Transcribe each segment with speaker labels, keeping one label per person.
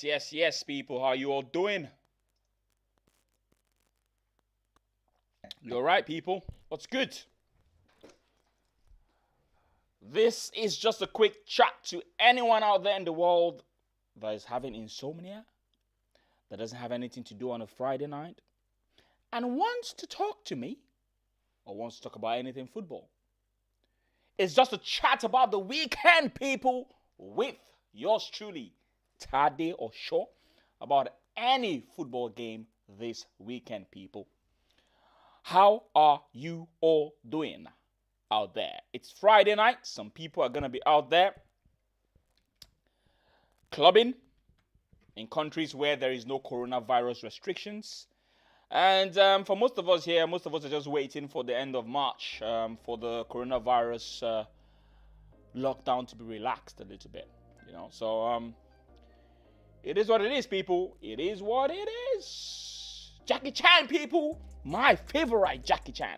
Speaker 1: Yes, people. How you all doing? You all right, people? What's good? This is just a quick chat to anyone out there in the world that is having insomnia, that doesn't have anything to do on a Friday night, and wants to talk to me, or wants to talk about anything football. It's just a chat about the weekend, people, with yours truly, Tade or Shaw, about any football game this weekend, people. How are you all doing out there? It's Friday night. Some people are going to be out there clubbing in countries where there is no coronavirus restrictions. And for most of us here, most of us are just waiting for the end of March for the coronavirus lockdown to be relaxed a little bit, So it is what it is, people. It is what it is. Jackie Chan, people. My favorite Jackie Chan.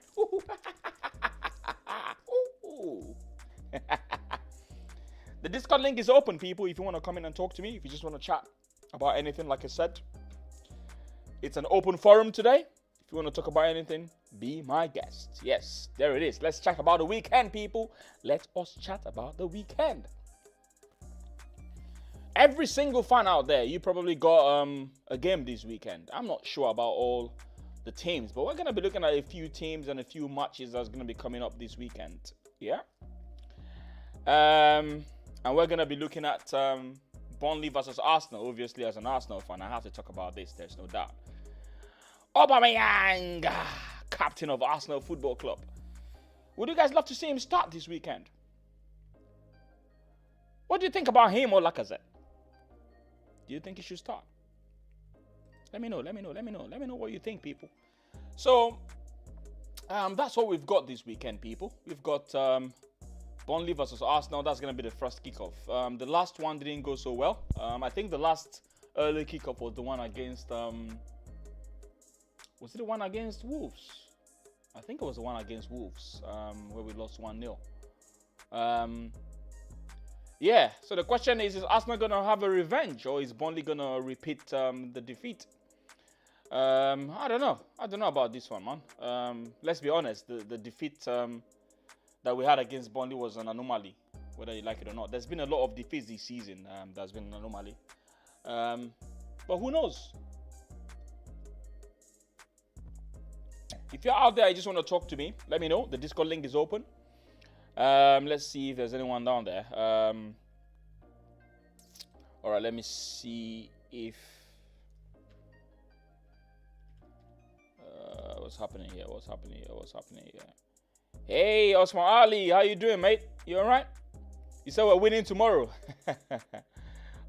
Speaker 1: The Discord link is open, people. If you want to come in and talk to me, if you just want to chat about anything, like I said, it's an open forum today. If you want to talk about anything, be my guest. Yes, there it is. Let's chat about the weekend, people. Let us chat about the weekend. Every single fan out there, you probably got a game this weekend. I'm not sure about all the teams, but we're going to be looking at a few teams and a few matches that's going to be coming up this weekend. Yeah. And we're going to be looking at Burnley versus Arsenal. Obviously, as an Arsenal fan, I have to talk about this. There's no doubt. Aubameyang, captain of Arsenal Football Club. Would you guys love to see him start this weekend? What do you think about him or Lacazette? Do you think he should start? Let me know what you think, people. So, that's what we've got this weekend, people. We've got Burnley versus Arsenal. That's going to be the first kickoff. The last one didn't go so well. I think the last early kickoff was the one against... was it the one against Wolves? I think it was the one against Wolves, where we lost 1-0. Yeah, so the question is Arsenal going to have a revenge, or is Burnley going to repeat the defeat? I don't know. I don't know about this one, man. Let's be honest. The defeat that we had against Burnley was an anomaly, whether you like it or not. There's been a lot of defeats this season. That's been an anomaly. But who knows? If you're out there, you just want to talk to me, let me know. The Discord link is open. Let's see if there's anyone down there. All right, let me see if... what's happening here? Hey, Osman Ali, how you doing, mate? You all right? You said we're winning tomorrow.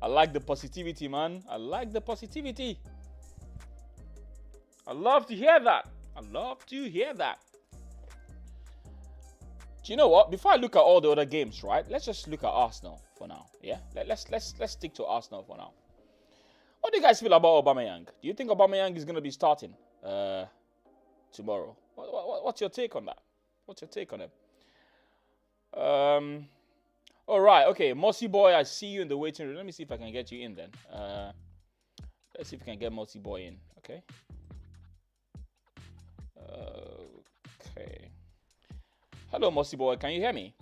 Speaker 1: I like the positivity, man. I like the positivity. I love to hear that. Do you know what? Before I look at all the other games, right? Let's just look at Arsenal for now. Yeah, let's stick to Arsenal for now. What do you guys feel about Aubameyang? Do you think Aubameyang is going to be starting tomorrow? What's your take on that? What's your take on it? All right, okay, Mossy Boy, I see you in the waiting room. Let me see if I can get you in then. Let's see if we can get Mossy Boy in. Okay. Okay. Hello, Mossy Boy. Can you hear me?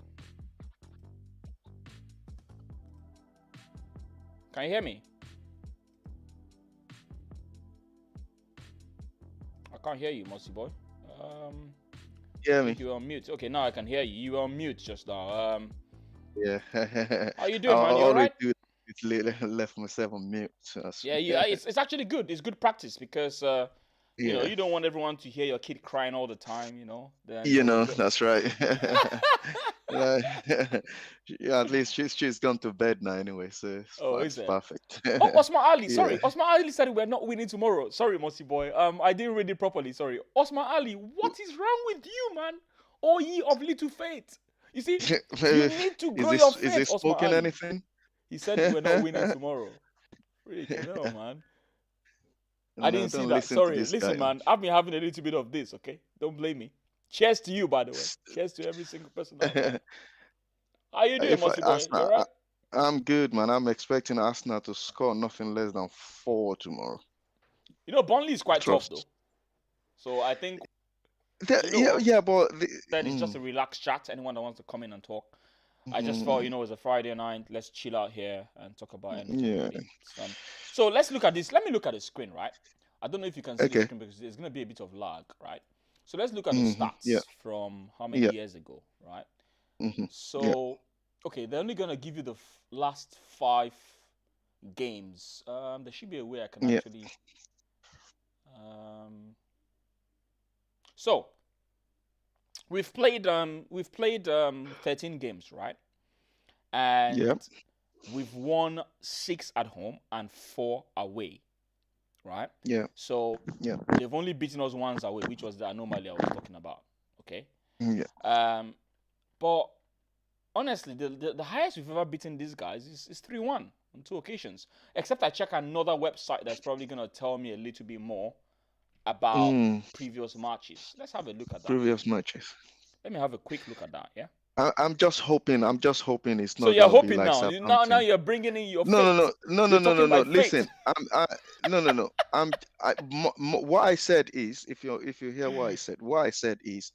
Speaker 1: Can you hear me? I can't hear you, Mossy Boy.
Speaker 2: Hear me?
Speaker 1: You're on mute. Okay, now I can hear you. You were on mute just now.
Speaker 2: Yeah.
Speaker 1: How you doing, man? You all right?
Speaker 2: It's left myself on mute. So
Speaker 1: Yeah. It's actually good. It's good practice because you don't want everyone to hear your kid crying all the time. Then,
Speaker 2: that's right. Yeah, at least she's gone to bed now anyway, so it's perfect.
Speaker 1: Osman Ali, sorry. Osman Ali said we're not winning tomorrow. Sorry, Mossy Boy. I didn't read it properly. Sorry. Osman Ali, what is wrong with you, man? O ye of little faith. You see, you need to grow your faith.
Speaker 2: Is he spoken
Speaker 1: Ali.
Speaker 2: anything?
Speaker 1: He said we're not winning tomorrow. No, man. I didn't see that. Sorry. Listen, man. I've been having a little bit of this, okay? Don't blame me. Cheers to you, by the way. Cheers to every single person out there. How you doing, Mossy Boy? You all right?
Speaker 2: I'm good, man. I'm expecting Arsenal to score nothing less than 4 tomorrow.
Speaker 1: Burnley is quite tough though.
Speaker 2: Trust.
Speaker 1: So I think
Speaker 2: Yeah, but
Speaker 1: that is just a relaxed chat. Anyone that wants to come in and talk. I just thought, it's a Friday night. Let's chill out here and talk about anything.
Speaker 2: yeah.
Speaker 1: Really. It's fun. So let's look at this. Let me look at the screen, right? I don't know if you can see the
Speaker 2: Okay.
Speaker 1: screen because there's going to be a bit of lag, right? So let's look at the stats from how many years ago, right? So, okay, they're only going to give you the last 5 games. There should be a way I can actually... So, we've played 13 games, right? And we've won 6 at home and 4 away, right?
Speaker 2: Yeah.
Speaker 1: So they've only beaten us once away, which was the anomaly I was talking about. Okay.
Speaker 2: Yeah.
Speaker 1: But honestly, the highest we've ever beaten these guys is 3-1 on 2 occasions. Except I check another website that's probably gonna tell me a little bit more about previous matches. Let's have a look at that.
Speaker 2: Previous matches.
Speaker 1: Let me have a quick look at that. Yeah.
Speaker 2: I'm just hoping it's not.
Speaker 1: So you're hoping
Speaker 2: like
Speaker 1: now. Now you're bringing in your
Speaker 2: no. Listen,
Speaker 1: no.
Speaker 2: what I said is, if you hear what I said is,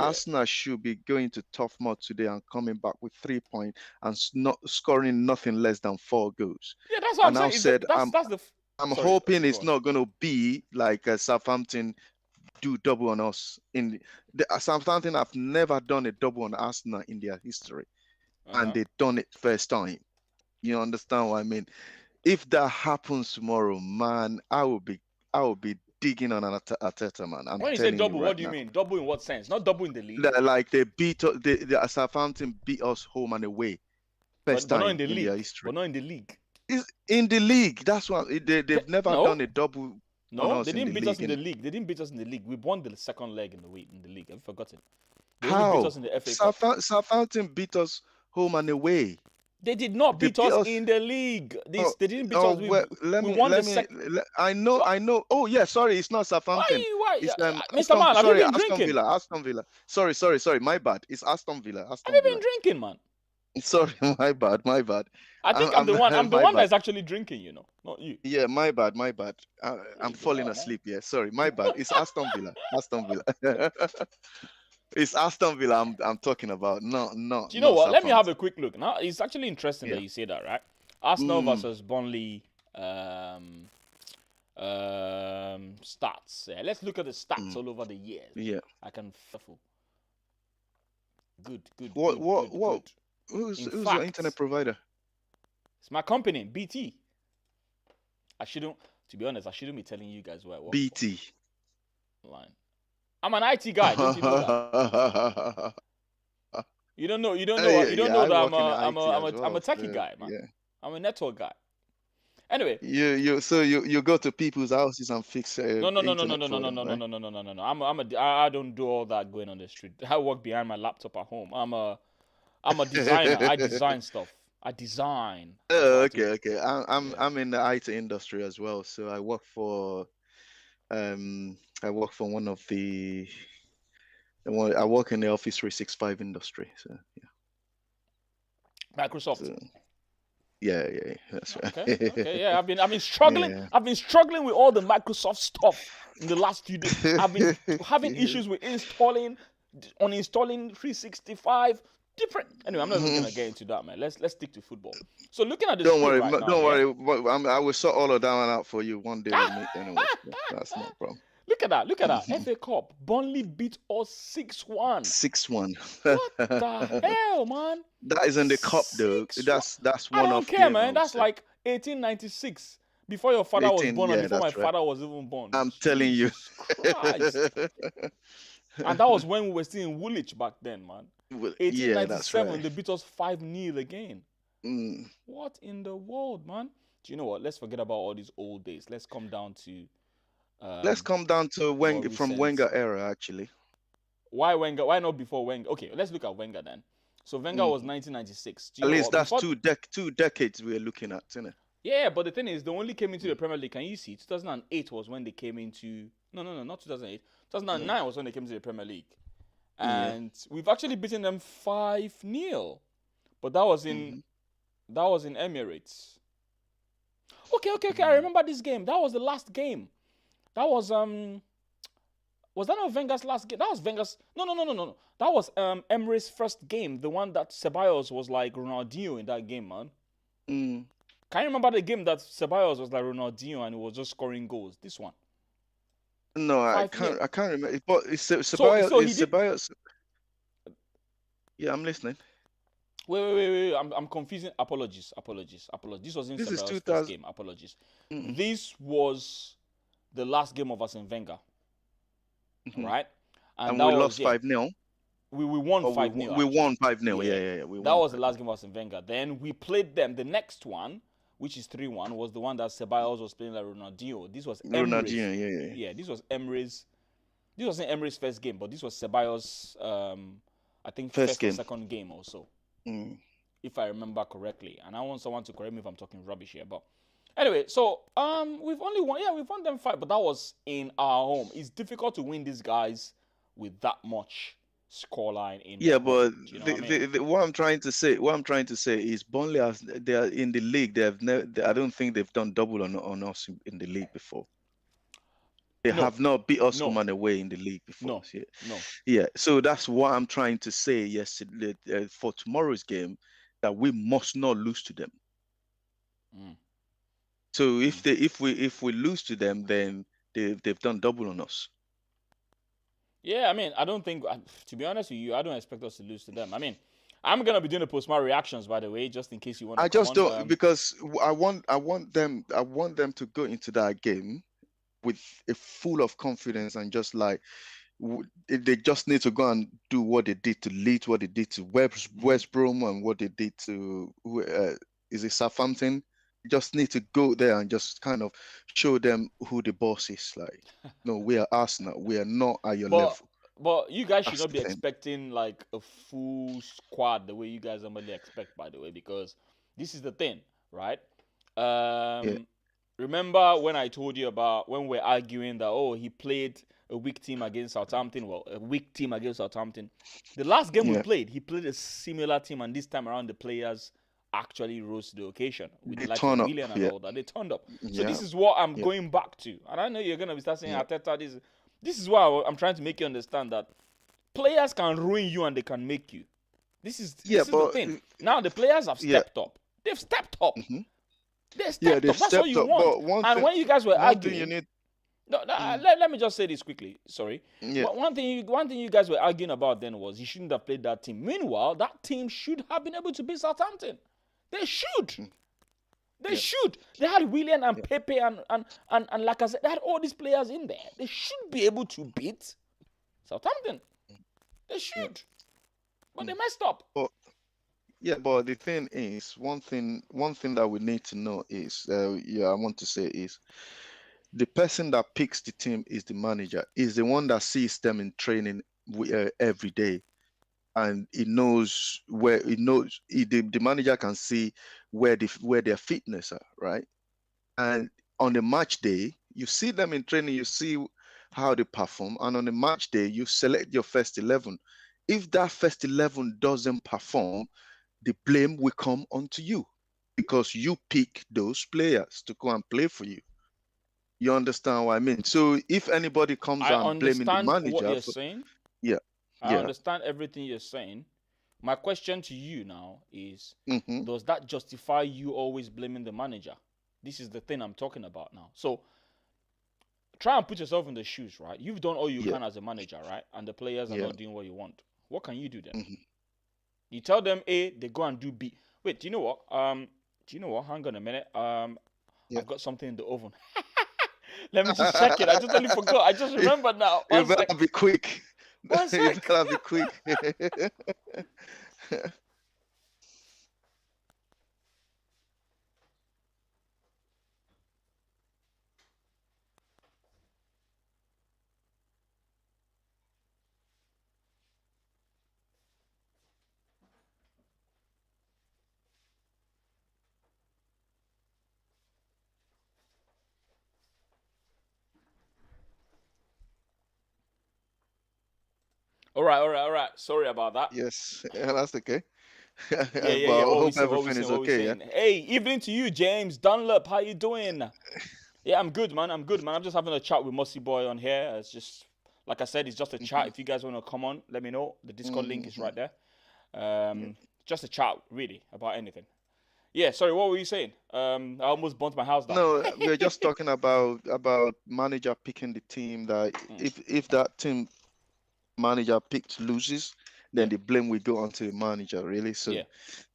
Speaker 2: Arsenal should be going to Tough Mud today and coming back with 3 points and not scoring nothing less than 4 goals.
Speaker 1: Yeah, that's what I'm saying.
Speaker 2: I'm hoping it's not going to be like Southampton do double on us. Southampton have never done a double on Arsenal in their history, and they done it first time. You understand what I mean? If that happens tomorrow, man, I will be digging on an Arteta, man.
Speaker 1: When you say double, what do you mean? Double in what sense? Not double in the league.
Speaker 2: Like they beat us, the Southampton beat us home and away. First time in their history.
Speaker 1: But not in the league.
Speaker 2: It's in the league. That's what they've never done a double.
Speaker 1: No, they didn't beat us in the league. They didn't beat us in the league. We won the second leg in the league. Have you forgotten? They only beat us in the FA Cup.
Speaker 2: Southampton beat us home and away.
Speaker 1: They did not beat us in the league. They didn't beat us. We won the second.
Speaker 2: I know. Oh yeah, sorry, it's not Southampton.
Speaker 1: Why?
Speaker 2: It's,
Speaker 1: Mr. Man, have you been drinking?
Speaker 2: Aston Villa. Sorry. My bad. It's Aston Villa.
Speaker 1: Have you been drinking, man?
Speaker 2: Sorry, my bad.
Speaker 1: I think I'm the one. I'm the one that's actually drinking, not you.
Speaker 2: Yeah, my bad. I'm falling asleep. Yeah, sorry, my bad. It's Aston Villa. It's Aston Villa I'm talking about. No.
Speaker 1: Do you know what? Let me have a quick look. Now, it's actually interesting that you say that, right? Arsenal versus Burnley stats. Yeah, let's look at the stats all over the years.
Speaker 2: Yeah.
Speaker 1: I can fuffle. Good.
Speaker 2: What? Who's your internet provider?
Speaker 1: It's my company, BT. To be honest, I shouldn't be telling you guys where I work.
Speaker 2: BT.
Speaker 1: Line. I'm an IT guy. Don't you know that? You don't know. You don't know that I'm a techie guy, man. Yeah. I'm a network guy. Anyway.
Speaker 2: You go to people's houses and fix.
Speaker 1: No. I don't do all that going on the street. I work behind my laptop at home. I'm a designer. I design stuff. I design.
Speaker 2: Okay. I'm in the IT industry as well. So I work for one of the. I work in the Office 365 industry. So
Speaker 1: yeah. Microsoft. So,
Speaker 2: yeah, that's right.
Speaker 1: Okay. Yeah, I've been struggling. Yeah. I've been struggling with all the Microsoft stuff in the last few days. I've been having issues with uninstalling 365. Different. Anyway, I'm not even gonna get into that, man. Let's stick to football. So looking at this.
Speaker 2: Don't worry. I will sort all of that one out for you one day. We'll meet anyway. That's no problem.
Speaker 1: Look at that. FA Cup. Burnley beat us 6-1.
Speaker 2: 6-1.
Speaker 1: What the hell, man?
Speaker 2: That is in the cup, though. That's one of.
Speaker 1: I don't care, man. That's like 1896. Before your father was born, and before my father was even born.
Speaker 2: I'm telling you.
Speaker 1: Christ. And that was when we were still in Woolwich back then, man. 1897, they beat us 5-0 again. What in the world, man? Do you know what? Let's forget about all these old days. Let's come down to
Speaker 2: Wenger era, actually.
Speaker 1: Why Wenger? Why not before Wenger? Okay, let's look at Wenger then. So Wenger was 1996.
Speaker 2: At least that's two decades we're looking at, isn't it?
Speaker 1: Yeah, but the thing is, they only came into the Premier League. Can you see? 2008 was when they came into. No, not 2008. 2009 was when they came to the Premier League. And we've actually beaten them 5-0. But that was in That was in Emirates. Okay. I remember this game. That was the last game. That was that not Wenger's last game? That was Wenger's. No. That was Emre's first game. The one that Ceballos was like Ronaldinho in that game, man.
Speaker 2: Mm.
Speaker 1: Can you remember the game that Ceballos was like Ronaldinho and he was just scoring goals? This one.
Speaker 2: No, I
Speaker 1: 5-0.
Speaker 2: can't. I can't remember. But it's
Speaker 1: So he did.
Speaker 2: Ceballos. Yeah, I'm listening.
Speaker 1: Wait. I'm confusing. Apologies. This wasn't
Speaker 2: This is
Speaker 1: Ceballos' first
Speaker 2: 2000.
Speaker 1: game. Apologies.
Speaker 2: Mm-mm.
Speaker 1: This was the last game of Arsene Wenger.
Speaker 2: Mhm.
Speaker 1: Right?
Speaker 2: And
Speaker 1: that
Speaker 2: we
Speaker 1: was,
Speaker 2: lost 5-0.
Speaker 1: We won 5-0.
Speaker 2: We won 5-0. Yeah.
Speaker 1: That was the last game of Arsene Wenger. Then we played them. The next one, which is 3-1, was the one that Ceballos was playing like Ronaldinho. This was Emre's.
Speaker 2: Ronaldinho,
Speaker 1: Yeah, this was Emre's. This wasn't Emre's first game, but this was Ceballos' I think first or second game also.
Speaker 2: Mm.
Speaker 1: If I remember correctly. And I want someone to correct me if I'm talking rubbish here. But anyway, so we've won them 5, but that was in our home. It's difficult to win these guys with that much scoreline in.
Speaker 2: Yeah, but
Speaker 1: you know
Speaker 2: what I'm trying to say is Burnley, they are in the league. They have never. I don't think they've done double on us in the league before. They have not beat us home and away in the league before. Yeah. So that's what I'm trying to say yesterday for tomorrow's game, that we must not lose to them.
Speaker 1: Mm.
Speaker 2: So if we lose to them, then they've done double on us.
Speaker 1: Yeah, I mean, I don't think, to be honest with you, I don't expect us to lose to them. I mean, I'm gonna be doing the post-match reactions, by the way, just in case you want to.
Speaker 2: I just don't, because I want them to go into that game with a full of confidence, and just like they just need to go and do what they did to Leeds, what they did to West Brom, and what they did to is it Southampton. Just need to go there and just kind of show them who the boss is. Like, no, we are Arsenal. We are not at your level.
Speaker 1: But you guys should not be expecting like a full squad the way you guys normally expect, by the way, because this is the thing, right? Remember when I told you about when we're arguing that, he played a weak team against Southampton? Well, a weak team against Southampton. The last game we played, he played a similar team, and this time around the players actually rose to the occasion with the likes of Willian and all that. They turned up. So this is what I'm going back to. And I know you're going to be start saying, Arteta, this is why I'm trying to make you understand that players can ruin you and they can make you. This is the thing. Now the players have stepped up. They've stepped up.
Speaker 2: Mm-hmm.
Speaker 1: They stepped up. That's what you want. And when you guys were arguing, let me just say this quickly. Sorry.
Speaker 2: Yeah.
Speaker 1: One thing you guys were arguing about then was he shouldn't have played that team. Meanwhile, that team should have been able to beat Southampton. They should. They should. They had Willian and Pepe and like I said, they had all these players in there. They should be able to beat Southampton. They should. But they messed up.
Speaker 2: But the thing is, one thing that we need to know is, I want to say is, the person that picks the team is the manager. Is the one that sees them in training every day, and the manager can see where their fitness are, right? And on the match day, you see them in training, you see how they perform, and on the match day, you select your first 11. If that first 11 doesn't perform, the blame will come onto you, because you pick those players to go and play for you. You understand what I mean? So if anybody comes and blaming the manager,
Speaker 1: what you're saying. I understand everything you're saying. My question to you now is, does that justify you always blaming the manager? This is the thing I'm talking about now. So try and put yourself in the shoes, right? You've done all you can as a manager, right? And the players are not doing what you want. What can you do then? You tell them A, they go and do B. Wait, do you know what? Hang on a minute. I've got something in the oven. Let me just check it. I totally forgot. I just remembered now.
Speaker 2: You better be quick.
Speaker 1: One sec.
Speaker 2: You better be quick.
Speaker 1: All right. Sorry about that.
Speaker 2: Yes, that's okay.
Speaker 1: Yeah.
Speaker 2: I
Speaker 1: What we
Speaker 2: hope
Speaker 1: saying? What we
Speaker 2: everything
Speaker 1: saying?
Speaker 2: is
Speaker 1: What we
Speaker 2: okay. Yeah.
Speaker 1: saying? Hey, evening to you, James Dunlop. How you doing? Yeah, I'm good, man. I'm good, man. I'm just having a chat with Mossy Boy on here. It's just like I said, it's just a chat.
Speaker 2: Hmm.
Speaker 1: If you guys want to come on, let me know. The Discord link is
Speaker 2: Hmm.
Speaker 1: right there.
Speaker 2: Yeah.
Speaker 1: Just a chat, really, about anything. Yeah, sorry, what were you saying? I almost burnt my house down.
Speaker 2: No, we're just talking about manager picking the team that if that team manager picked loses,
Speaker 1: Yeah,
Speaker 2: then the blame will go onto the manager, really. So
Speaker 1: yeah,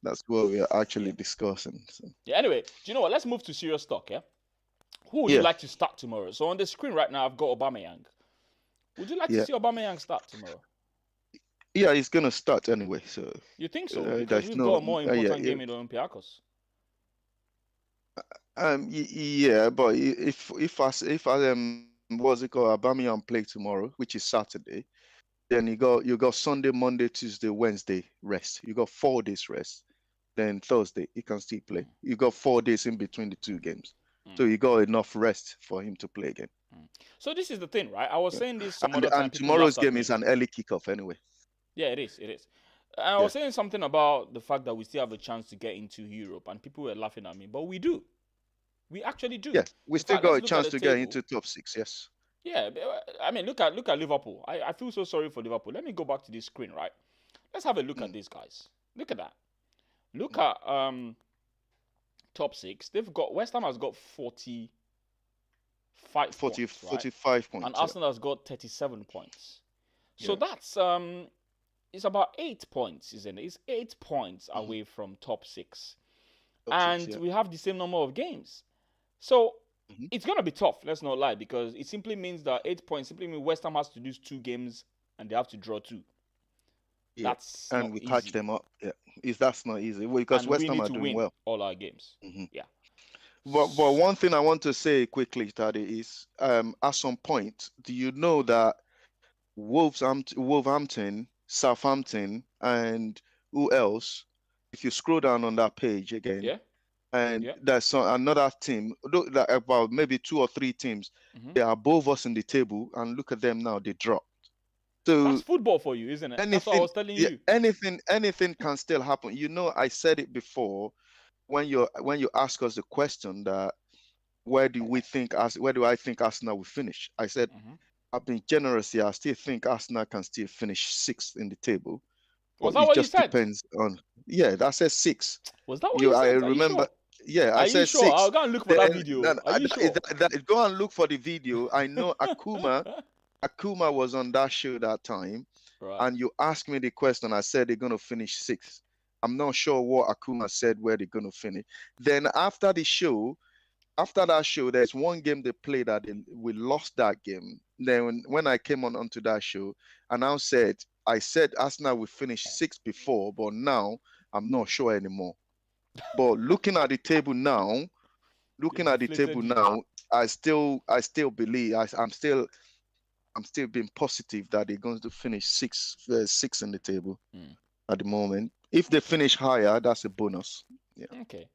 Speaker 2: that's what we are
Speaker 1: yeah.
Speaker 2: actually discussing. So,
Speaker 1: Yeah, anyway, do you know what? Let's move to serious talk, yeah? Who would you
Speaker 2: yeah,
Speaker 1: like to start tomorrow? So on the screen right now, I've got Aubameyang. Would you like to
Speaker 2: yeah,
Speaker 1: see Aubameyang start tomorrow?
Speaker 2: yeah. It's gonna start anyway. So
Speaker 1: You think so? Because
Speaker 2: there's
Speaker 1: we've got
Speaker 2: no,
Speaker 1: a more
Speaker 2: yeah,
Speaker 1: important game in Olympiacos.
Speaker 2: yeah. But if I what's it called, Aubameyang play tomorrow, which is Saturday, then you got Sunday, Monday, Tuesday, Wednesday rest. You got 4 days rest. Then Thursday he can still play. You got 4 days in between the two games, so you got enough rest for him to play again.
Speaker 1: So this is the thing, right? I was
Speaker 2: Yeah.
Speaker 1: saying this some
Speaker 2: And
Speaker 1: other time.
Speaker 2: and
Speaker 1: People
Speaker 2: tomorrow's
Speaker 1: laughed at
Speaker 2: game is
Speaker 1: me.
Speaker 2: an early kickoff anyway.
Speaker 1: Yeah, it is. It is. And I
Speaker 2: Yeah.
Speaker 1: was saying something about the fact that we still have a chance to get into Europe, and people were laughing at me, but we do. We actually do.
Speaker 2: Yeah, we
Speaker 1: In
Speaker 2: still
Speaker 1: fact,
Speaker 2: got
Speaker 1: let's
Speaker 2: a
Speaker 1: look at
Speaker 2: chance
Speaker 1: the
Speaker 2: to get
Speaker 1: table.
Speaker 2: into top 6. Yes.
Speaker 1: Yeah, I mean, look at Liverpool. I feel so sorry for Liverpool. Let me go back to this screen, right? Let's have a look at
Speaker 2: Mm.
Speaker 1: these guys. Look at that. Look
Speaker 2: Mm.
Speaker 1: at top 6. They've got West Ham has got 45
Speaker 2: 40,
Speaker 1: points, right?
Speaker 2: 45
Speaker 1: And
Speaker 2: points. Yeah.
Speaker 1: Arsenal has got 37 points. So
Speaker 2: Yeah.
Speaker 1: that's it's about 8 points, isn't it? It's 8 points
Speaker 2: Mhm.
Speaker 1: away from top 6.
Speaker 2: Top 6.
Speaker 1: And
Speaker 2: Yeah.
Speaker 1: we have the same number of games. So
Speaker 2: Mhm.
Speaker 1: it's gonna be tough, let's not lie, because it simply means that 8 points simply means West Ham has to lose 2 games and they have to draw 2.
Speaker 2: Yeah.
Speaker 1: That's
Speaker 2: And
Speaker 1: not
Speaker 2: we catch
Speaker 1: easy.
Speaker 2: them up. Yeah. That's not easy because
Speaker 1: And
Speaker 2: West
Speaker 1: we
Speaker 2: Ham
Speaker 1: need
Speaker 2: are
Speaker 1: to
Speaker 2: doing
Speaker 1: win
Speaker 2: well.
Speaker 1: all our games.
Speaker 2: Hmm.
Speaker 1: Yeah.
Speaker 2: But one thing I want to say quickly, Tade, is at some point, do you know that Wolverhampton, Southampton, and who else? If you scroll down on that page again,
Speaker 1: Yeah.
Speaker 2: and
Speaker 1: Yeah.
Speaker 2: there's another team, like about maybe 2 or 3 teams,
Speaker 1: Mm-hmm.
Speaker 2: they are above us in the table, and look at them now, they dropped. So
Speaker 1: That's football for you, isn't it? That's what I
Speaker 2: anything,
Speaker 1: was telling
Speaker 2: yeah,
Speaker 1: you.
Speaker 2: anything can still happen. I said it before when you ask us the question that where do I think Arsenal will finish? I said
Speaker 1: Mm-hmm.
Speaker 2: I've been generous here. I still think Arsenal can still finish 6th in the table,
Speaker 1: Was
Speaker 2: but
Speaker 1: that
Speaker 2: it
Speaker 1: what you
Speaker 2: just
Speaker 1: said?
Speaker 2: depends on. Yeah, that says 6.
Speaker 1: Was that what you
Speaker 2: I
Speaker 1: said? Are you
Speaker 2: remember.
Speaker 1: sure?
Speaker 2: Yeah, I
Speaker 1: Are you
Speaker 2: said
Speaker 1: sure? I'll
Speaker 2: 6.
Speaker 1: go and look for
Speaker 2: Then
Speaker 1: that video. Are you sure?
Speaker 2: go and look for the video. I know Akuma was on that show that time,
Speaker 1: Right.
Speaker 2: and you asked me the question. I said they're gonna finish 6th. I'm not sure what Akuma said where they're gonna finish. Then after that show, there's one game they played that we lost that game. Then when I came onto that show, and I said Arsenal will finish 6th before, but now I'm not sure anymore. But
Speaker 1: They've
Speaker 2: looking at the table
Speaker 1: deflated you.
Speaker 2: now, I still believe I'm still being positive that they're going to finish six in the table at the moment. If they
Speaker 1: Okay.
Speaker 2: finish higher, that's a bonus. Yeah.
Speaker 1: Okay.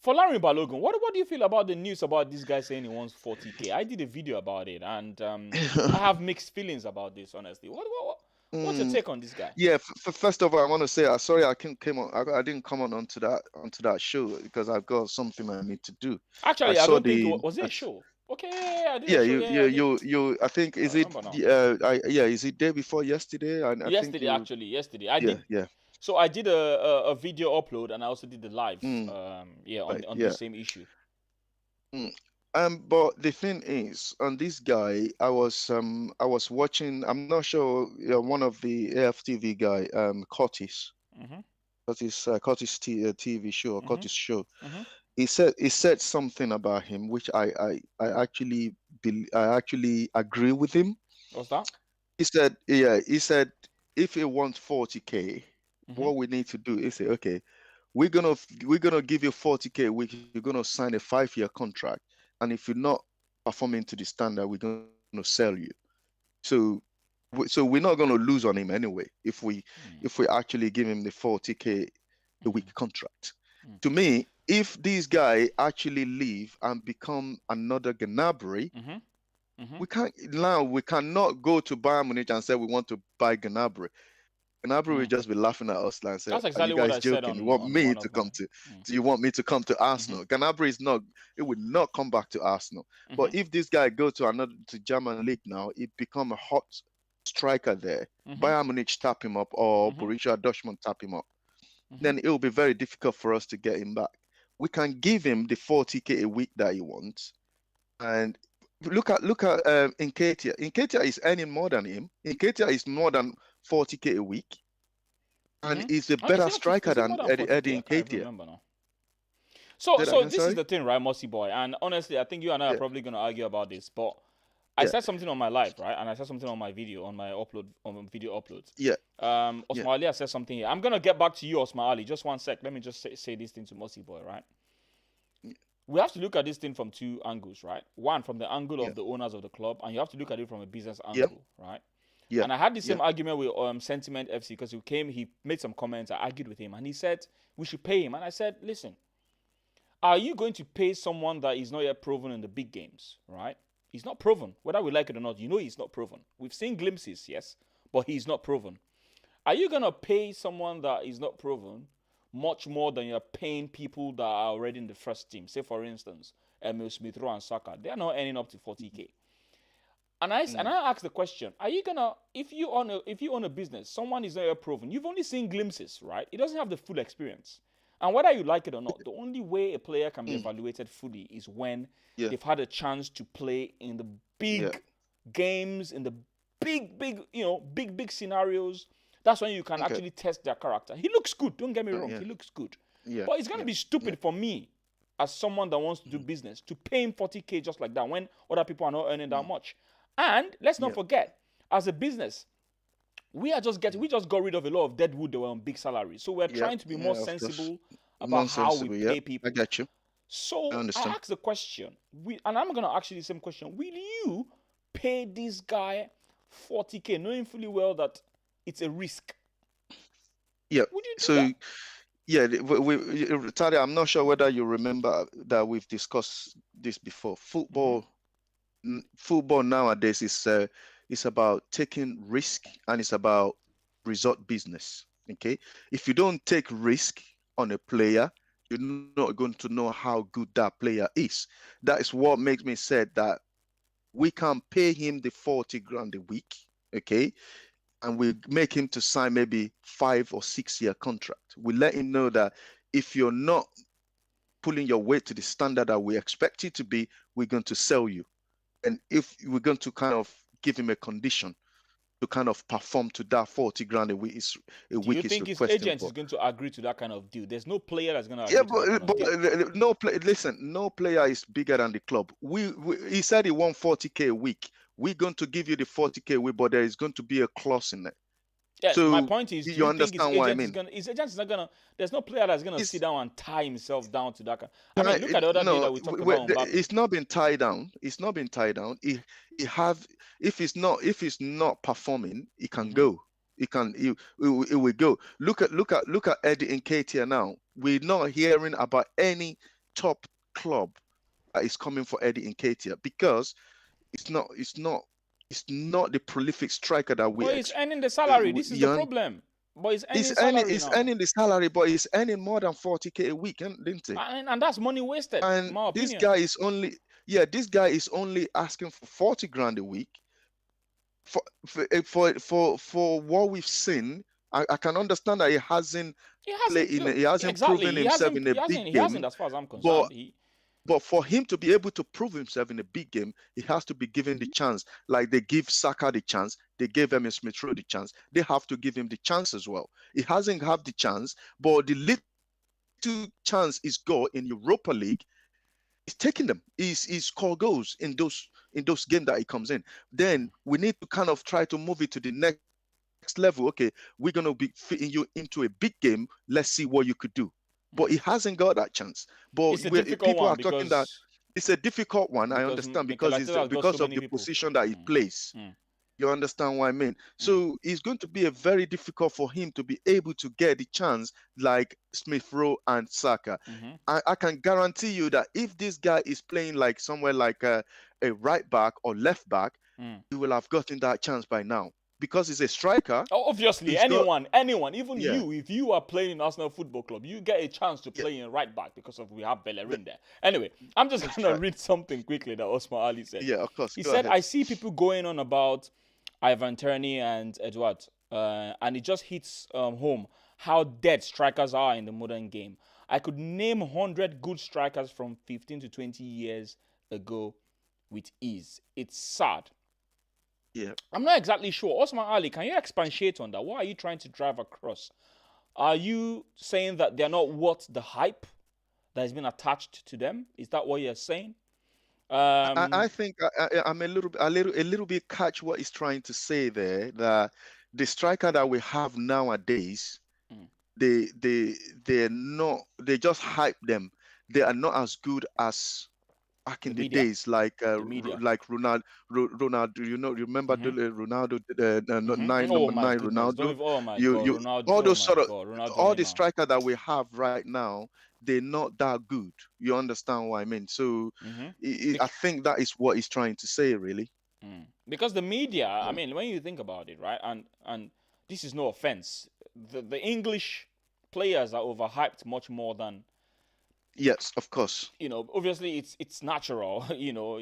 Speaker 1: For Larry Balogun, what do you feel about the news about this guy saying he wants 40K? I did a video about it, and I have mixed feelings about this. Honestly, what's your
Speaker 2: Mm,
Speaker 1: take on this guy?
Speaker 2: yeah. First of all, I want to say sorry I can't came on. I didn't come onto that show because I've got something I need to do. I
Speaker 1: Actually, I
Speaker 2: saw
Speaker 1: don't think it
Speaker 2: the
Speaker 1: was it a show. Okay, yeah, I did a
Speaker 2: yeah
Speaker 1: show. Yeah, I did.
Speaker 2: you I think
Speaker 1: I
Speaker 2: is it
Speaker 1: remember now.
Speaker 2: is it day before yesterday? I think
Speaker 1: Yesterday, actually, yesterday I
Speaker 2: yeah
Speaker 1: did.
Speaker 2: yeah
Speaker 1: So I did a video upload, and I also did the live.
Speaker 2: mm,
Speaker 1: Yeah,
Speaker 2: right
Speaker 1: on
Speaker 2: yeah.
Speaker 1: this same issue.
Speaker 2: Mm. But the thing is, on this guy, I was watching. I'm not sure. One of the AFTV guy, Curtis,
Speaker 1: Mhm.
Speaker 2: Curtis TV show or
Speaker 1: Mhm.
Speaker 2: Curtis show.
Speaker 1: Mhm.
Speaker 2: He said something about him, which I actually agree with him.
Speaker 1: What's that?
Speaker 2: He said if he wants 40K,
Speaker 1: Mhm.
Speaker 2: what we need to do is say, okay, we're gonna give you 40K. You're gonna sign a 5-year contract, and if you're not performing to the standard, we're gonna sell you. So, we're not gonna lose on him anyway if we actually give him the 40K a week contract.
Speaker 1: Mm.
Speaker 2: To me, if this guy actually leave and become another Gnabry,
Speaker 1: Mhm. Mhm.
Speaker 2: we cannot go to Bayern Munich and say we want to buy Gnabry. Gnabry will just be laughing at us and say,
Speaker 1: That's
Speaker 2: "Are you
Speaker 1: exactly what
Speaker 2: guys
Speaker 1: I said
Speaker 2: joking? You want
Speaker 1: on
Speaker 2: me
Speaker 1: one
Speaker 2: to
Speaker 1: of my.
Speaker 2: come to? Do you want me to come to Arsenal?" Gnabry is not. It would not come back to Arsenal. But if this guy go to German league now, it become a hot striker there. Bayern Munich tap him up or Borussia Dortmund tap him up. Then it will be very difficult for us to get him back. We can give him the 40k a week that he wants, and look at Nketiah. Nketiah is earning more than him. Nketiah is more than 40k a week, and he's a better striker than Eddie
Speaker 1: I can't even
Speaker 2: Nketiah.
Speaker 1: remember now. So this is the thing, right, Mossy boy? And honestly, I think you and I are probably gonna argue about this, but I said something on my live, right? And I said something on my video, on my video uploads.
Speaker 2: Yeah.
Speaker 1: Osman Ali has said something here. I'm gonna get back to you, Osman Ali. Just one sec. Let me just say this thing to Mossy boy, right? We have to look at this thing from two angles, right? One, from the angle of the owners of the club, and you have to look at it from a business angle, right? Yeah. And I had the same argument with Sentiment FC because he made some comments. I argued with him, and he said we should pay him. And I said, listen, are you going to pay someone that is not yet proven in the big games, right? He's not proven. Whether we like it or not, you know he's not proven. We've seen glimpses, yes, but he's not proven. Are you going to pay someone that is not proven much more than you're paying people that are already in the first team? Say, for instance, Emil Smith-Rowe and Saka. They are not earning up to 40k. And I asked the question: are you gonna, if you own a business, someone is not yet proven, you've only seen glimpses, right? It doesn't have the full experience. And whether you like it or not, the only way a player can be evaluated fully is when they've had a chance to play in the big games, in the big scenarios. That's when you can actually test their character. He looks good, don't get me wrong, he looks good. But it's going to be stupid for me, as someone that wants to do business, to pay him 40k just like that when other people are not earning that much. And let's not forget, as a business, we just got rid of a lot of deadwood that were on big salaries. So we're trying to be more sensible about how we pay people.
Speaker 2: I get you.
Speaker 1: So I asked the question, and I'm going to ask you the same question. Will you pay this guy 40k, knowing fully well that it's a risk?
Speaker 2: Yeah.
Speaker 1: Would you do that?
Speaker 2: Yeah, Tade, I'm not sure whether you remember that we've discussed this before. Football nowadays is about taking risk, and it's about result business. Okay, if you don't take risk on a player, you're not going to know how good that player is. That is what makes me say that we can pay him the 40 grand a week, okay, and we make him to sign maybe 5 or 6 year contract. We let him know that if you're not pulling your weight to the standard that we expect you to be, we're going to sell you. And if we're going to kind of give him a condition to kind of perform to that 40 grand a week is
Speaker 1: Do you think his agent is going to agree to that kind of deal? There's no player that's going to agree to that kind of deal.
Speaker 2: Listen, no player is bigger than the club. He said he won 40k a week. We're going to give you the 40k a week, but there is going to be a clause in it.
Speaker 1: Yeah,
Speaker 2: so
Speaker 1: my point is, do you
Speaker 2: understand
Speaker 1: think his
Speaker 2: what I
Speaker 1: agent
Speaker 2: mean?
Speaker 1: his agent is not gonna? There's no player that's gonna sit down and tie himself down to that kind. I mean, look at the other day that we talked about Mbappe.
Speaker 2: It's not been tied down. It's not been tied down. If he's not performing, he can go. It will go. Look at Eddie Nketiah now. We're not hearing about any top club that is coming for Eddie Nketiah because it's not the prolific striker that we.
Speaker 1: But he's earning the salary. This is the problem. But he's earning
Speaker 2: the salary, but he's earning more than 40k a week, didn't he?
Speaker 1: And that's money wasted.
Speaker 2: And this guy is only asking for 40 grand a week. For what we've seen, I can understand that he hasn't proven himself in a big game.
Speaker 1: He hasn't, as far as I'm concerned.
Speaker 2: But for him to be able to prove himself in a big game, he has to be given the chance. Like they give Saka the chance, they gave Emil Smith-Rowe the chance. They have to give him the chance as well. He hasn't had the chance, but the little chance he's got in Europa League, he's taking them. He's score goals in those games that he comes in. Then we need to kind of try to move it to the next level. Okay, we're gonna be fitting you into a big game. Let's see what you could do. But he hasn't got that chance. But people are talking that it's a difficult one. I understand because of the position that he plays. You understand what I mean? So it's going to be very difficult for him to be able to get the chance like Smith-Rowe and Saka. I can guarantee you that if this guy is playing like somewhere like a right back or left back, he will have gotten that chance by now. because he's a striker.
Speaker 1: Obviously,
Speaker 2: He's got
Speaker 1: anyone, even
Speaker 2: yeah,
Speaker 1: you, if you are playing in Arsenal Football Club, you get a chance to
Speaker 2: yeah.
Speaker 1: play in right back because of we have Bellerin there. Anyway, I'm just
Speaker 2: That's
Speaker 1: gonna
Speaker 2: right.
Speaker 1: read something quickly that Osman Ali said.
Speaker 2: Yeah, of course.
Speaker 1: He
Speaker 2: Go
Speaker 1: said,
Speaker 2: ahead.
Speaker 1: "I see people going on about Ivan Toney and Edward, and it just hits home how dead strikers are in the modern game. I could name 100 good strikers from 15 to 20 years ago with ease. It's sad."
Speaker 2: Yeah.
Speaker 1: I'm not exactly sure. Osman Ali, can you expatiate on that? What are you trying to drive across? Are you saying that they're not worth the hype that has been attached to them? Is that what you're saying?
Speaker 2: I think I'm a little bit catch what he's trying to say there. That the striker that we have nowadays,
Speaker 1: Mm.
Speaker 2: they just hype them. They are not as good as back
Speaker 1: The
Speaker 2: in the
Speaker 1: media.
Speaker 2: days, like
Speaker 1: The media.
Speaker 2: like Ronaldo. Remember
Speaker 1: Mm-hmm.
Speaker 2: Ronaldo,
Speaker 1: Mm-hmm. Oh
Speaker 2: number
Speaker 1: my
Speaker 2: nine
Speaker 1: goodness.
Speaker 2: Ronaldo.
Speaker 1: Oh my
Speaker 2: You
Speaker 1: God.
Speaker 2: you
Speaker 1: Ronaldo.
Speaker 2: all
Speaker 1: Oh
Speaker 2: those
Speaker 1: my
Speaker 2: sort of
Speaker 1: God. Ronaldo
Speaker 2: all the
Speaker 1: Neymar.
Speaker 2: striker that we have right now, they're not that good. You understand what I mean? So
Speaker 1: Mm-hmm.
Speaker 2: I think that is what he's trying to say, really.
Speaker 1: Because the media, I
Speaker 2: Yeah.
Speaker 1: mean, when you think about it, right? And this is no offense. The English players are overhyped much more than,
Speaker 2: Yes, of course.
Speaker 1: obviously it's natural,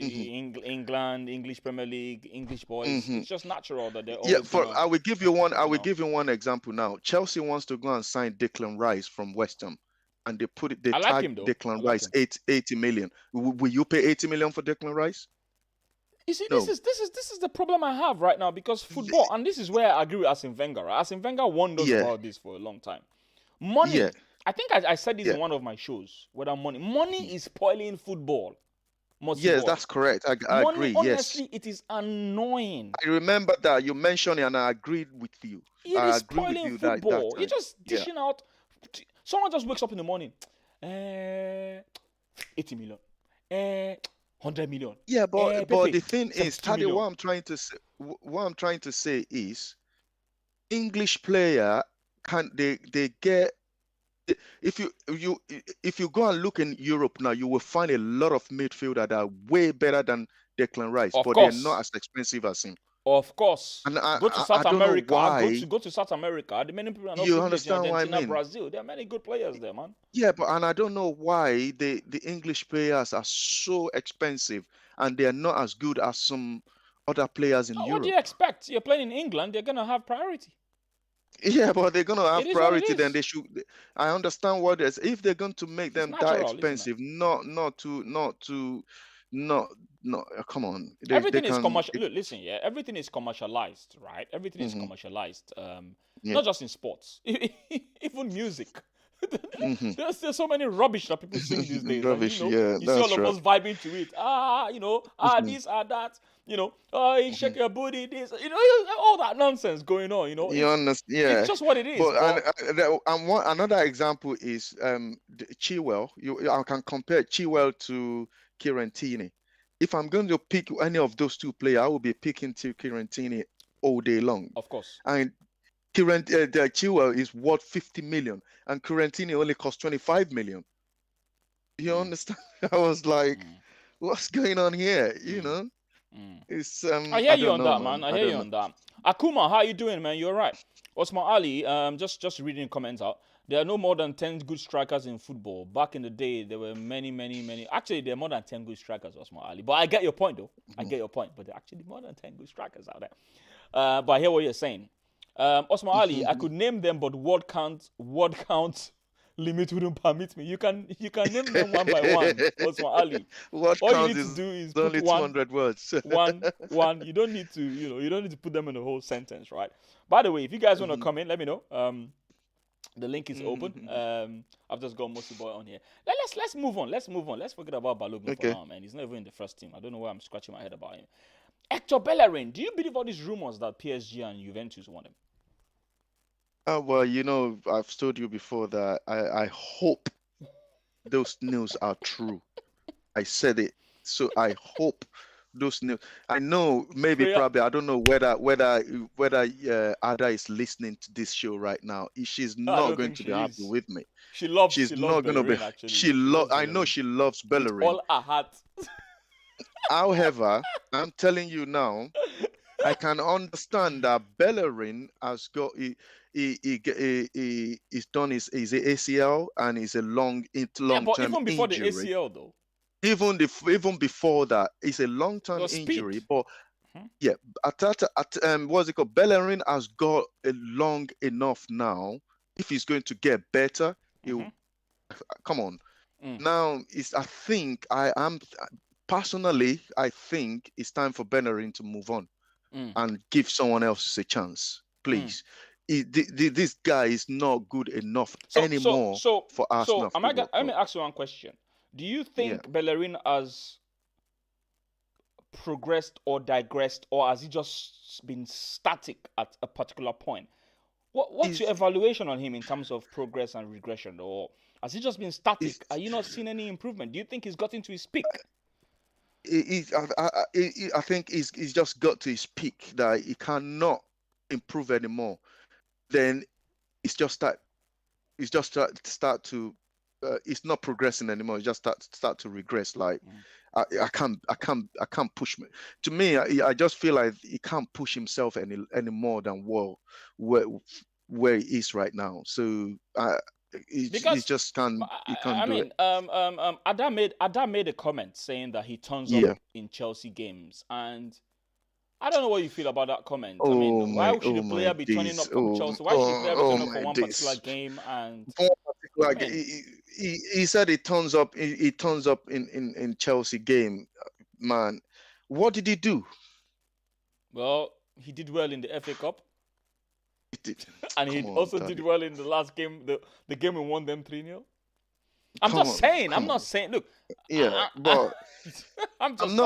Speaker 2: Hmm.
Speaker 1: England, English Premier League, English boys.
Speaker 2: Hmm.
Speaker 1: It's just natural that they're
Speaker 2: Yeah,
Speaker 1: always gonna,
Speaker 2: I will give you one. I
Speaker 1: you
Speaker 2: will
Speaker 1: know.
Speaker 2: give you one example now. Chelsea wants to go and sign Declan Rice from West Ham, and they
Speaker 1: I like
Speaker 2: tag
Speaker 1: him though. I
Speaker 2: Declan
Speaker 1: like
Speaker 2: Rice
Speaker 1: him.
Speaker 2: 80 million. Will you pay 80 million for Declan Rice?
Speaker 1: You see, this
Speaker 2: No.
Speaker 1: is this is this is the problem I have right now because football, and this is where I agree with Arsene Wenger. Right? Arsene Wenger warned us
Speaker 2: Yeah,
Speaker 1: about this for a long time.
Speaker 2: yeah,
Speaker 1: Money. I think I said this
Speaker 2: yeah.
Speaker 1: in one of my shows. Whether money is spoiling football. Mercy
Speaker 2: Yes,
Speaker 1: boy.
Speaker 2: that's correct. I
Speaker 1: Money,
Speaker 2: agree. Yes,
Speaker 1: honestly, it is annoying.
Speaker 2: I remember that you mentioned it, and I agreed with you.
Speaker 1: It
Speaker 2: I
Speaker 1: is
Speaker 2: agree with
Speaker 1: spoiling
Speaker 2: you that
Speaker 1: football. You're
Speaker 2: time.
Speaker 1: just
Speaker 2: Yeah,
Speaker 1: dishing out. Someone just wakes up in the morning. 80 million. 100 million.
Speaker 2: yeah. But
Speaker 1: Pepe,
Speaker 2: the thing is,
Speaker 1: 72
Speaker 2: Tade,
Speaker 1: million.
Speaker 2: what I'm trying to say is, English player can they get if you go and look in Europe now, you will find a lot of midfielders that are way better than Declan Rice,
Speaker 1: Of
Speaker 2: but they're not
Speaker 1: course.
Speaker 2: as expensive as him.
Speaker 1: Of course.
Speaker 2: And
Speaker 1: Go to South
Speaker 2: I don't know
Speaker 1: America. Go
Speaker 2: why.
Speaker 1: to go to South America. The many people are not
Speaker 2: You
Speaker 1: privileged in
Speaker 2: understand what I
Speaker 1: Argentina,
Speaker 2: mean?
Speaker 1: Brazil. There are many good players there, man.
Speaker 2: Yeah, but and I don't know why the English players are so expensive and they are not as good as some other players in
Speaker 1: What do you
Speaker 2: Europe.
Speaker 1: expect? You're playing in England, they're gonna have priority.
Speaker 2: Yeah, but they're gonna
Speaker 1: It
Speaker 2: have
Speaker 1: is what it
Speaker 2: priority. Then
Speaker 1: is.
Speaker 2: they should. I understand what it is. If they're going to make
Speaker 1: It's
Speaker 2: them that
Speaker 1: natural, isn't it?
Speaker 2: expensive, not come on. They
Speaker 1: Everything is
Speaker 2: can.
Speaker 1: commercial. Look, listen, yeah, everything is commercialized, right? Everything is
Speaker 2: Hmm.
Speaker 1: commercialized.
Speaker 2: Yeah.
Speaker 1: Not just in sports, even music.
Speaker 2: Hmm.
Speaker 1: There's so many rubbish that people sing these days, and
Speaker 2: Rubbish. Yeah,
Speaker 1: you see all
Speaker 2: that's
Speaker 1: of
Speaker 2: right.
Speaker 1: us vibing to it.
Speaker 2: Hmm.
Speaker 1: This, that, oh, you
Speaker 2: Hmm.
Speaker 1: shake your booty, this, all that nonsense going on.
Speaker 2: You understand?
Speaker 1: It's
Speaker 2: Yeah.
Speaker 1: just what it is.
Speaker 2: But
Speaker 1: But
Speaker 2: another example is Chilwell. I can compare Chilwell to Kirentini. If I'm going to pick any of those two players, I will be picking Kirentini all day long.
Speaker 1: of course,
Speaker 2: And the Chilwell is worth 50 million, and Currentini only cost 25 million. You understand? I was like,
Speaker 1: mm,
Speaker 2: what's going on here?
Speaker 1: mm, mm.
Speaker 2: It's
Speaker 1: I hear
Speaker 2: I
Speaker 1: you
Speaker 2: don't
Speaker 1: on
Speaker 2: know,
Speaker 1: that,
Speaker 2: man.
Speaker 1: man. I
Speaker 2: I
Speaker 1: hear you
Speaker 2: don't know.
Speaker 1: on that. Akuma, how you doing, man? You're right. Osman Ali, just reading comments out. There are no more than 10 good strikers in football. Back in the day, there were many, many, many. Actually, there are more than 10 good strikers, Osman Ali. But I get your point, though. I
Speaker 2: Mhm.
Speaker 1: get your point. But there are actually more than 10 good strikers out there. But I hear what you're saying. Osman Ali, I could name them, but word count limit wouldn't permit me. You can name them one by one, Osman Ali.
Speaker 2: What
Speaker 1: All you
Speaker 2: counts
Speaker 1: need to
Speaker 2: is
Speaker 1: do is put
Speaker 2: only 200 words.
Speaker 1: one. You don't need to, you don't need to put them in a whole sentence, right? By the way, if you guys want to
Speaker 2: Mhm.
Speaker 1: come in, let me know. The link is open.
Speaker 2: Mhm.
Speaker 1: I've just got Mosi Boy on here. Let's move on. Let's move on. Let's forget about Balogun for
Speaker 2: Okay.
Speaker 1: now, man. He's not even in the first team. I don't know why I'm scratching my head about him. Hector Bellerin. Do you believe all these rumors that PSG and Juventus want him?
Speaker 2: Well, I've told you before that I hope those news are true. I said it. So I hope those news. I know maybe
Speaker 1: Prayer.
Speaker 2: probably I don't know whether Ada is listening to this show right now. She's
Speaker 1: I
Speaker 2: not
Speaker 1: don't
Speaker 2: going
Speaker 1: think
Speaker 2: to be
Speaker 1: she
Speaker 2: happy
Speaker 1: is.
Speaker 2: with me.
Speaker 1: She loves
Speaker 2: She's not going to be.
Speaker 1: Bellerin actually. She loves
Speaker 2: I know
Speaker 1: Bellerin
Speaker 2: she loves
Speaker 1: with
Speaker 2: Bellerin.
Speaker 1: all her heart.
Speaker 2: However, I'm telling you now, I can understand that Bellerin has got he's done his ACL and it's a
Speaker 1: Yeah,
Speaker 2: long
Speaker 1: but
Speaker 2: term
Speaker 1: even before the
Speaker 2: injury.
Speaker 1: ACL though,
Speaker 2: Even before that, it's a long
Speaker 1: it
Speaker 2: term
Speaker 1: was
Speaker 2: injury.
Speaker 1: speed.
Speaker 2: But
Speaker 1: Mhm.
Speaker 2: yeah, what's it called? Bellerin has got a long enough now. If he's going to get better, he'll
Speaker 1: Mhm.
Speaker 2: come on.
Speaker 1: Mm.
Speaker 2: Now it's I think I am personally I think it's time for Bellerin to move on
Speaker 1: Mm.
Speaker 2: and give someone else a chance,
Speaker 1: Mm.
Speaker 2: please. This guy is not good enough
Speaker 1: So so
Speaker 2: anymore
Speaker 1: so
Speaker 2: for
Speaker 1: so
Speaker 2: Arsenal
Speaker 1: am I?
Speaker 2: Football
Speaker 1: Let me
Speaker 2: Club.
Speaker 1: ask you one question. Do you
Speaker 2: Yeah,
Speaker 1: think Bellerin has progressed or digressed, or has he just been static at a particular point? What's your
Speaker 2: he's,
Speaker 1: evaluation on him in terms of progress and regression, or has he just been
Speaker 2: he's,
Speaker 1: static? Are you not seeing any improvement? Do you think he's gotten to his peak?
Speaker 2: I think he's just got to his peak that he cannot improve anymore. Then it's just start it's just start to it's not progressing anymore. It just start to regress. Like
Speaker 1: Mm.
Speaker 2: I can't push me. To me, I just feel like he can't push himself any more than where where he is right now. So he
Speaker 1: Because
Speaker 2: just can't he can't do it.
Speaker 1: Adam made a comment saying that he turns up
Speaker 2: Yeah.
Speaker 1: in Chelsea games, and I don't know what you feel about that comment. I mean, why should a
Speaker 2: Oh my
Speaker 1: player be turning
Speaker 2: days.
Speaker 1: up from Chelsea? Why should a player be
Speaker 2: Oh
Speaker 1: turning up for
Speaker 2: my
Speaker 1: one particular
Speaker 2: days.
Speaker 1: game? And
Speaker 2: One particular
Speaker 1: I mean,
Speaker 2: he said he turns up in Chelsea game, man. What did he do?
Speaker 1: well, he did well in the FA Cup,
Speaker 2: He did.
Speaker 1: and
Speaker 2: Come
Speaker 1: he
Speaker 2: on,
Speaker 1: also did
Speaker 2: Tade.
Speaker 1: well in the last game, the game we won them 3-0. I'm
Speaker 2: Come
Speaker 1: just
Speaker 2: on,
Speaker 1: saying. I'm
Speaker 2: come
Speaker 1: not
Speaker 2: on.
Speaker 1: saying. Look,
Speaker 2: Yeah,
Speaker 1: I,
Speaker 2: but
Speaker 1: I'm just.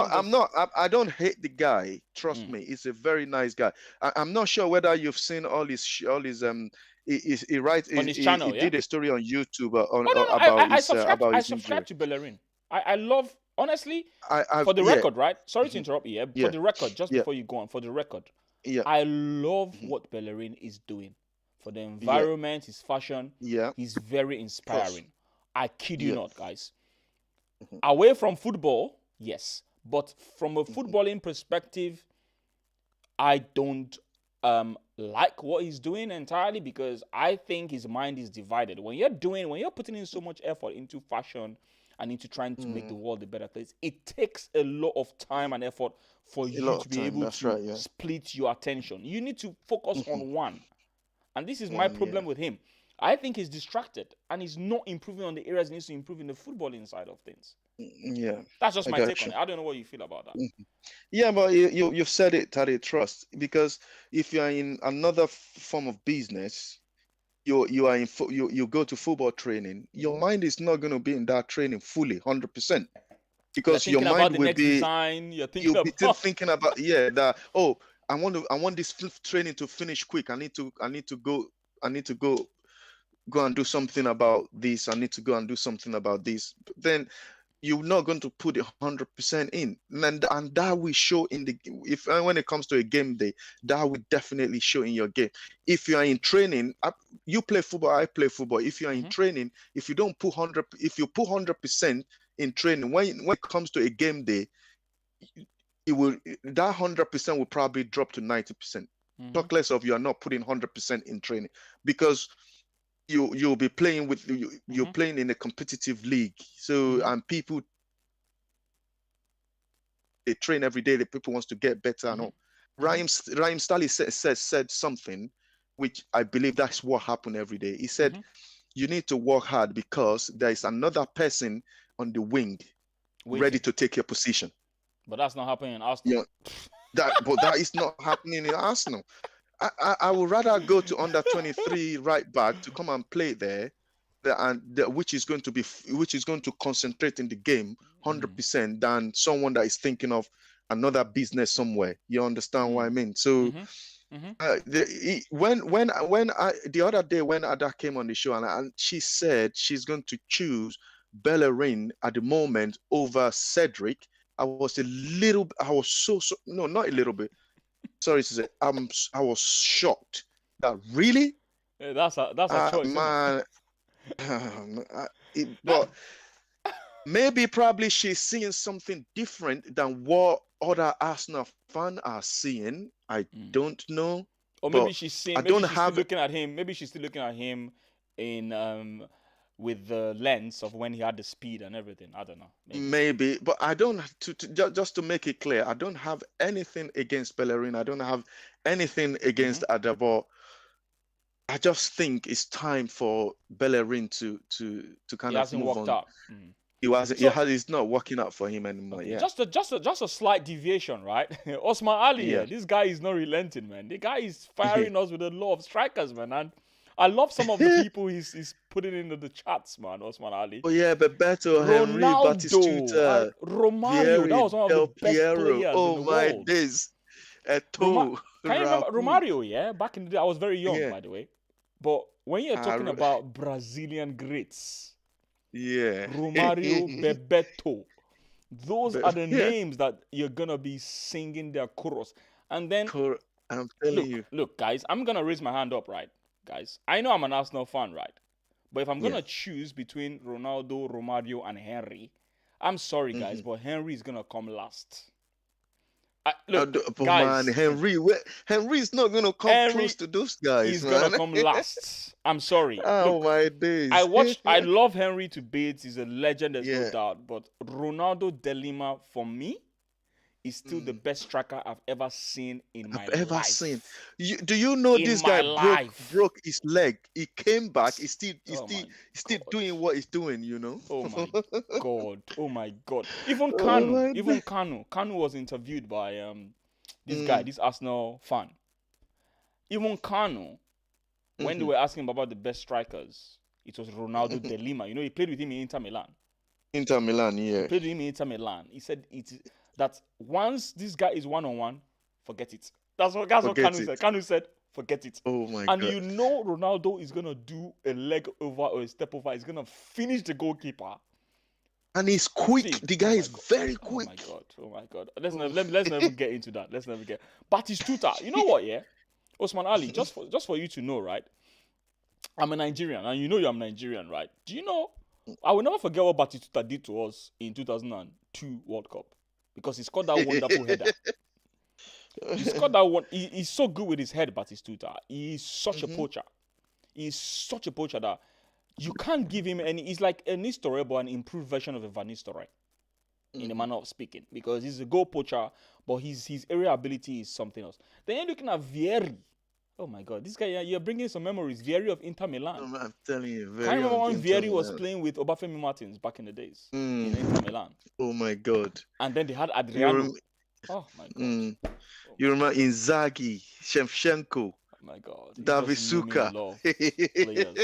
Speaker 2: I don't hate the guy. Trust
Speaker 1: Mm.
Speaker 2: me, he's a very nice guy. I'm not sure whether you've seen all his he writes
Speaker 1: On his
Speaker 2: he
Speaker 1: channel, yeah.
Speaker 2: did a story on YouTube
Speaker 1: Oh no, no,
Speaker 2: about
Speaker 1: I
Speaker 2: his injury.
Speaker 1: subscribe to Bellerin. I love, honestly,
Speaker 2: I've
Speaker 1: for the
Speaker 2: yeah,
Speaker 1: record, right? Sorry to
Speaker 2: mhm,
Speaker 1: interrupt you. Yeah? For
Speaker 2: yeah,
Speaker 1: the record, just
Speaker 2: yeah,
Speaker 1: before you go on, for the record,
Speaker 2: yeah,
Speaker 1: I love
Speaker 2: mhm,
Speaker 1: what Bellerin is doing for the
Speaker 2: yeah,
Speaker 1: environment, his fashion.
Speaker 2: yeah.
Speaker 1: He's very
Speaker 2: Of course,
Speaker 1: inspiring. I kid you
Speaker 2: yeah,
Speaker 1: not, guys.
Speaker 2: mhm,
Speaker 1: Away from football, yes, but from a
Speaker 2: mhm,
Speaker 1: footballing perspective, I don't like what he's doing entirely, because I think his mind is divided. When you're putting in so much effort into fashion and into trying to make the
Speaker 2: mm,
Speaker 1: world a better place, it takes a lot of time and effort for
Speaker 2: a
Speaker 1: you
Speaker 2: lot
Speaker 1: to
Speaker 2: of
Speaker 1: be
Speaker 2: time.
Speaker 1: able
Speaker 2: That's
Speaker 1: to
Speaker 2: right. Yeah,
Speaker 1: split your attention. You need to focus
Speaker 2: mhm,
Speaker 1: on one. And this is my
Speaker 2: one. Yeah,
Speaker 1: problem with him. I think he's distracted and he's not improving on the areas he needs to improve in the footballing side of things.
Speaker 2: yeah.
Speaker 1: That's just
Speaker 2: I
Speaker 1: my take
Speaker 2: got
Speaker 1: on
Speaker 2: you.
Speaker 1: it. I don't know what you feel about that.
Speaker 2: Mhm. Yeah, but you've said it, Tade, trust. Because if you are in another form of business, you are you go to football training, your
Speaker 1: Mhm.
Speaker 2: mind is not going to be in that training fully 100%
Speaker 1: You're
Speaker 2: because your
Speaker 1: thinking
Speaker 2: mind
Speaker 1: about the
Speaker 2: will
Speaker 1: next
Speaker 2: be
Speaker 1: design. You're thinking
Speaker 2: you'll be still
Speaker 1: about.
Speaker 2: thinking about yeah that oh I want this training to finish quick. I need to go I need to go and do something about this. I need to go and do something about this. But then you're not going to put 100% in, and that will show in the if when it comes to a game day, that will definitely show in your game. If you are in training, you play football, I play football. If you are in
Speaker 1: Mhm.
Speaker 2: training, if you don't put 100, if you put 100% in training, when it comes to a game day, it will that 100% will probably drop to 90%.
Speaker 1: Mhm.
Speaker 2: Talk less of you are not putting 100% in training because you'll be playing with you're
Speaker 1: Mhm.
Speaker 2: playing in a competitive league. So
Speaker 1: Mhm.
Speaker 2: and people they train every day. The people wants to get better and
Speaker 1: Mhm.
Speaker 2: all.
Speaker 1: Mhm.
Speaker 2: Raheem Sterling said something, which I believe that's what happened every day. He said
Speaker 1: Mhm.
Speaker 2: you need to work hard because there is another person on the wing ready
Speaker 1: Waiting,
Speaker 2: to take your position.
Speaker 1: but that's not happening in
Speaker 2: You
Speaker 1: Arsenal.
Speaker 2: know but that is not happening in Arsenal. I would rather go to under 23 right back to come and play there, which is going to be which is going to concentrate in the game
Speaker 1: Mm.
Speaker 2: 100% than someone that is thinking of another business somewhere. You understand what I
Speaker 1: Mm.
Speaker 2: mean? So
Speaker 1: Mhm. Mhm.
Speaker 2: when I the other day when Ada came on the show and she said she's going to choose Bellerin at the moment over Cedric, I was so no, not a little bit. Sorry to say, I was shocked. That really,
Speaker 1: That's a choice, isn't it?
Speaker 2: man,
Speaker 1: That
Speaker 2: but Maybe probably she's seeing something different than what other Arsenal fans are seeing. I don't know,
Speaker 1: Or
Speaker 2: but
Speaker 1: maybe she's
Speaker 2: I
Speaker 1: seeing,
Speaker 2: don't
Speaker 1: maybe she's still
Speaker 2: have
Speaker 1: looking at him. Maybe she's still looking at him in with the lens of when he had the speed and everything. I don't know. Maybe.
Speaker 2: maybe, but I don't just to make it clear, I don't have anything against Bellerin. I don't have anything
Speaker 1: Mm-hmm.
Speaker 2: against Adabo. I just think it's time for Bellerin to
Speaker 1: He
Speaker 2: kind of
Speaker 1: hasn't
Speaker 2: move
Speaker 1: worked
Speaker 2: on.
Speaker 1: out. Mm.
Speaker 2: He wasn't.
Speaker 1: So
Speaker 2: It's not working out for him anymore.
Speaker 1: okay,
Speaker 2: Yeah,
Speaker 1: just a slight deviation, right? Osman Ali
Speaker 2: yeah.
Speaker 1: here. This guy is not relenting, man. The guy is firing us with a lot of strikers, man. And I love some of the people he's putting into the chats, man. Osman Ali,
Speaker 2: Oh yeah, Bebeto, Henry,
Speaker 1: Ronaldo, and
Speaker 2: Batistuta,
Speaker 1: Romario. That
Speaker 2: Vieri,
Speaker 1: was one of the
Speaker 2: Del
Speaker 1: best
Speaker 2: Piero.
Speaker 1: players in
Speaker 2: Oh
Speaker 1: the
Speaker 2: my
Speaker 1: world.
Speaker 2: days. Eto,
Speaker 1: Can you remember
Speaker 2: Raul.
Speaker 1: Romario? Yeah, back in the day, I was very young,
Speaker 2: Yeah.
Speaker 1: by the way. But when you're talking
Speaker 2: Uh,
Speaker 1: about Brazilian greats,
Speaker 2: yeah.
Speaker 1: Romario, Bebeto, those are
Speaker 2: But
Speaker 1: the
Speaker 2: yeah,
Speaker 1: names that you're gonna be singing their chorus. And then
Speaker 2: I'm telling you.
Speaker 1: look, guys, I'm gonna raise my hand up, right? Guys, I know I'm an Arsenal fan, right? But if I'm
Speaker 2: Yeah.
Speaker 1: gonna choose between Ronaldo, Romario, and Henry, I'm sorry, guys,
Speaker 2: Mm-hmm.
Speaker 1: but Henry is gonna come last.
Speaker 2: But man,
Speaker 1: Guys,
Speaker 2: Henry's not gonna come close
Speaker 1: Henry
Speaker 2: to those guys,
Speaker 1: is gonna
Speaker 2: man.
Speaker 1: come last. I'm sorry.
Speaker 2: Oh
Speaker 1: Look,
Speaker 2: my days.
Speaker 1: I love Henry to bits. He's a legend, there's no
Speaker 2: Yeah.
Speaker 1: doubt. But Ronaldo de Lima, for me, is still the
Speaker 2: Mm.
Speaker 1: best striker I've ever seen in
Speaker 2: I've
Speaker 1: my
Speaker 2: ever seen.
Speaker 1: life.
Speaker 2: Do you know
Speaker 1: In
Speaker 2: this
Speaker 1: my
Speaker 2: guy
Speaker 1: life.
Speaker 2: broke his leg? He came back.
Speaker 1: Oh my
Speaker 2: He's still
Speaker 1: god.
Speaker 2: doing what he's doing. You know.
Speaker 1: Oh my god. Oh my god. Even
Speaker 2: Oh
Speaker 1: Kanu.
Speaker 2: my
Speaker 1: Even
Speaker 2: day.
Speaker 1: Kanu. Kanu was interviewed by this guy,
Speaker 2: Mm,
Speaker 1: this Arsenal fan. Even Kanu, when they
Speaker 2: mhm.
Speaker 1: were asking him about the best strikers, it was Ronaldo de Lima. You know, he played with him in Inter Milan.
Speaker 2: Inter Milan,
Speaker 1: He
Speaker 2: yeah.
Speaker 1: played with him in Inter Milan. He said that once this guy is one-on-one, forget it. That's what
Speaker 2: Forget
Speaker 1: Kanu
Speaker 2: it.
Speaker 1: said. Kanu said, forget it.
Speaker 2: Oh my
Speaker 1: And
Speaker 2: God.
Speaker 1: you know Ronaldo is gonna do a leg over or a step over. He's gonna finish the goalkeeper.
Speaker 2: And he's quick.
Speaker 1: See,
Speaker 2: The
Speaker 1: oh
Speaker 2: guy
Speaker 1: my
Speaker 2: is
Speaker 1: god.
Speaker 2: very
Speaker 1: Oh
Speaker 2: quick.
Speaker 1: my god. Oh my god. Let's
Speaker 2: Oh.
Speaker 1: never get into that. Let's never get. Batistuta. You know what? Yeah, Osman Ali. Just for you to know, right? I'm a Nigerian, and you know I'm Nigerian, right? Do you know? I will never forget what Batistuta did to us in 2002 World Cup because he scored that wonderful header. He scored that one. He's so good with his head, Batistuta. He's such a
Speaker 2: Mhm.
Speaker 1: poacher. He's such a poacher that you can't give him any. He's like a Nistelrooy, but an improved version of a Van Nistelrooy, in a manner of speaking, because he's a goal poacher, but his area ability is something else. Then you're looking at Vieri. Oh my god, this guy, you're bringing some memories. Vieri of Inter Milan.
Speaker 2: I'm telling you,
Speaker 1: Can you
Speaker 2: very
Speaker 1: remember
Speaker 2: young
Speaker 1: when
Speaker 2: Inter
Speaker 1: Vieri was
Speaker 2: Milan.
Speaker 1: playing with Obafemi Martins back in the days in
Speaker 2: Mm.
Speaker 1: Inter Milan?
Speaker 2: Oh my God.
Speaker 1: And then they had
Speaker 2: You
Speaker 1: Adriano.
Speaker 2: rem-
Speaker 1: Oh my god.
Speaker 2: mm.
Speaker 1: Oh
Speaker 2: You remember Inzaghi, Shevchenko,
Speaker 1: my god. He's
Speaker 2: David
Speaker 1: just naming a
Speaker 2: Suka.
Speaker 1: lot of players.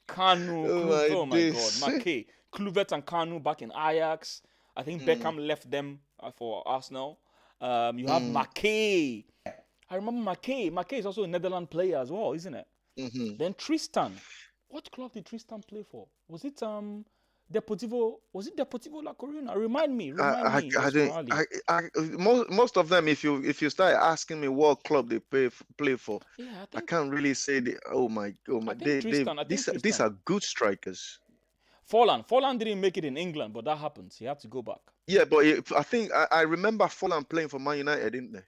Speaker 1: Kanu,
Speaker 2: Oh
Speaker 1: Kluivert,
Speaker 2: my
Speaker 1: oh my
Speaker 2: days.
Speaker 1: god, McKay. Kluivert and Kanu back in Ajax. I think Beckham left them for Arsenal. You have McKay. I remember McKay. McKay is also a Netherlands player as well, isn't it?
Speaker 2: Mhm.
Speaker 1: Then Tristan. What club did Tristan play for? Was it Deportivo? Was it Deportivo La Coruña? Remind me,
Speaker 2: I
Speaker 1: Osman
Speaker 2: don't.
Speaker 1: Ali.
Speaker 2: Most of them, if you start asking me what club they play for,
Speaker 1: Yeah, I
Speaker 2: I
Speaker 1: think
Speaker 2: can't really say the. Oh my.
Speaker 1: I think Tristan. I think
Speaker 2: These
Speaker 1: Tristan.
Speaker 2: are good strikers.
Speaker 1: Forlan didn't make it in England, but that happens. He had to go back.
Speaker 2: Yeah, but I think I remember Fulham playing for Man United, didn't they?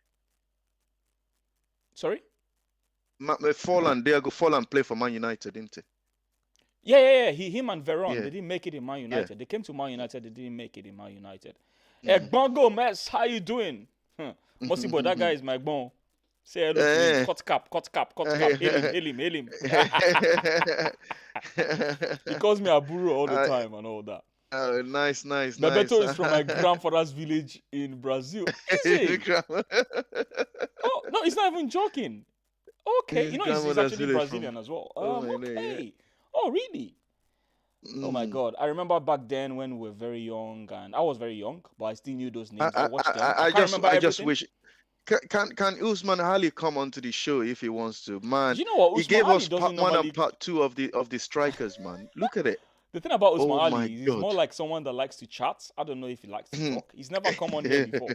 Speaker 1: Sorry?
Speaker 2: Diego Fulham played for Man United, didn't he?
Speaker 1: Yeah. Him and Veron,
Speaker 2: Yeah.
Speaker 1: they didn't make it in Man
Speaker 2: Yeah.
Speaker 1: United. They came to Man United, they didn't make it in Man United.
Speaker 2: Mhm.
Speaker 1: Egbongo Mess, how you doing? Mossy boy, that guy is my bon. Say hello to
Speaker 2: Eh.
Speaker 1: him. Cut cap. Hail him. He calls me Aburo all the time and all that.
Speaker 2: Oh, nice.
Speaker 1: Bebeto is from my grandfather's village in Brazil. Is he? Oh, no, he's not even joking. Okay,
Speaker 2: His
Speaker 1: you know he's
Speaker 2: grandmother's
Speaker 1: actually
Speaker 2: village
Speaker 1: Brazilian as well.
Speaker 2: Oh, my God,
Speaker 1: Okay. Oh, really? Oh my God! I remember back then when we were very young, and I was very young, but I still knew those names. I watched them. I can't remember
Speaker 2: I just
Speaker 1: everything.
Speaker 2: wish. Can Usman Ali come onto the show if he wants to? Man,
Speaker 1: You know what?
Speaker 2: he
Speaker 1: Usman
Speaker 2: gave
Speaker 1: Ali
Speaker 2: us
Speaker 1: doesn't
Speaker 2: part one
Speaker 1: normally.
Speaker 2: and part two of the strikers, man. Look at it.
Speaker 1: The thing about Usman
Speaker 2: Oh my
Speaker 1: Ali is he's
Speaker 2: God.
Speaker 1: more like someone that likes to chat. I don't know if he likes to talk. He's never come on here before,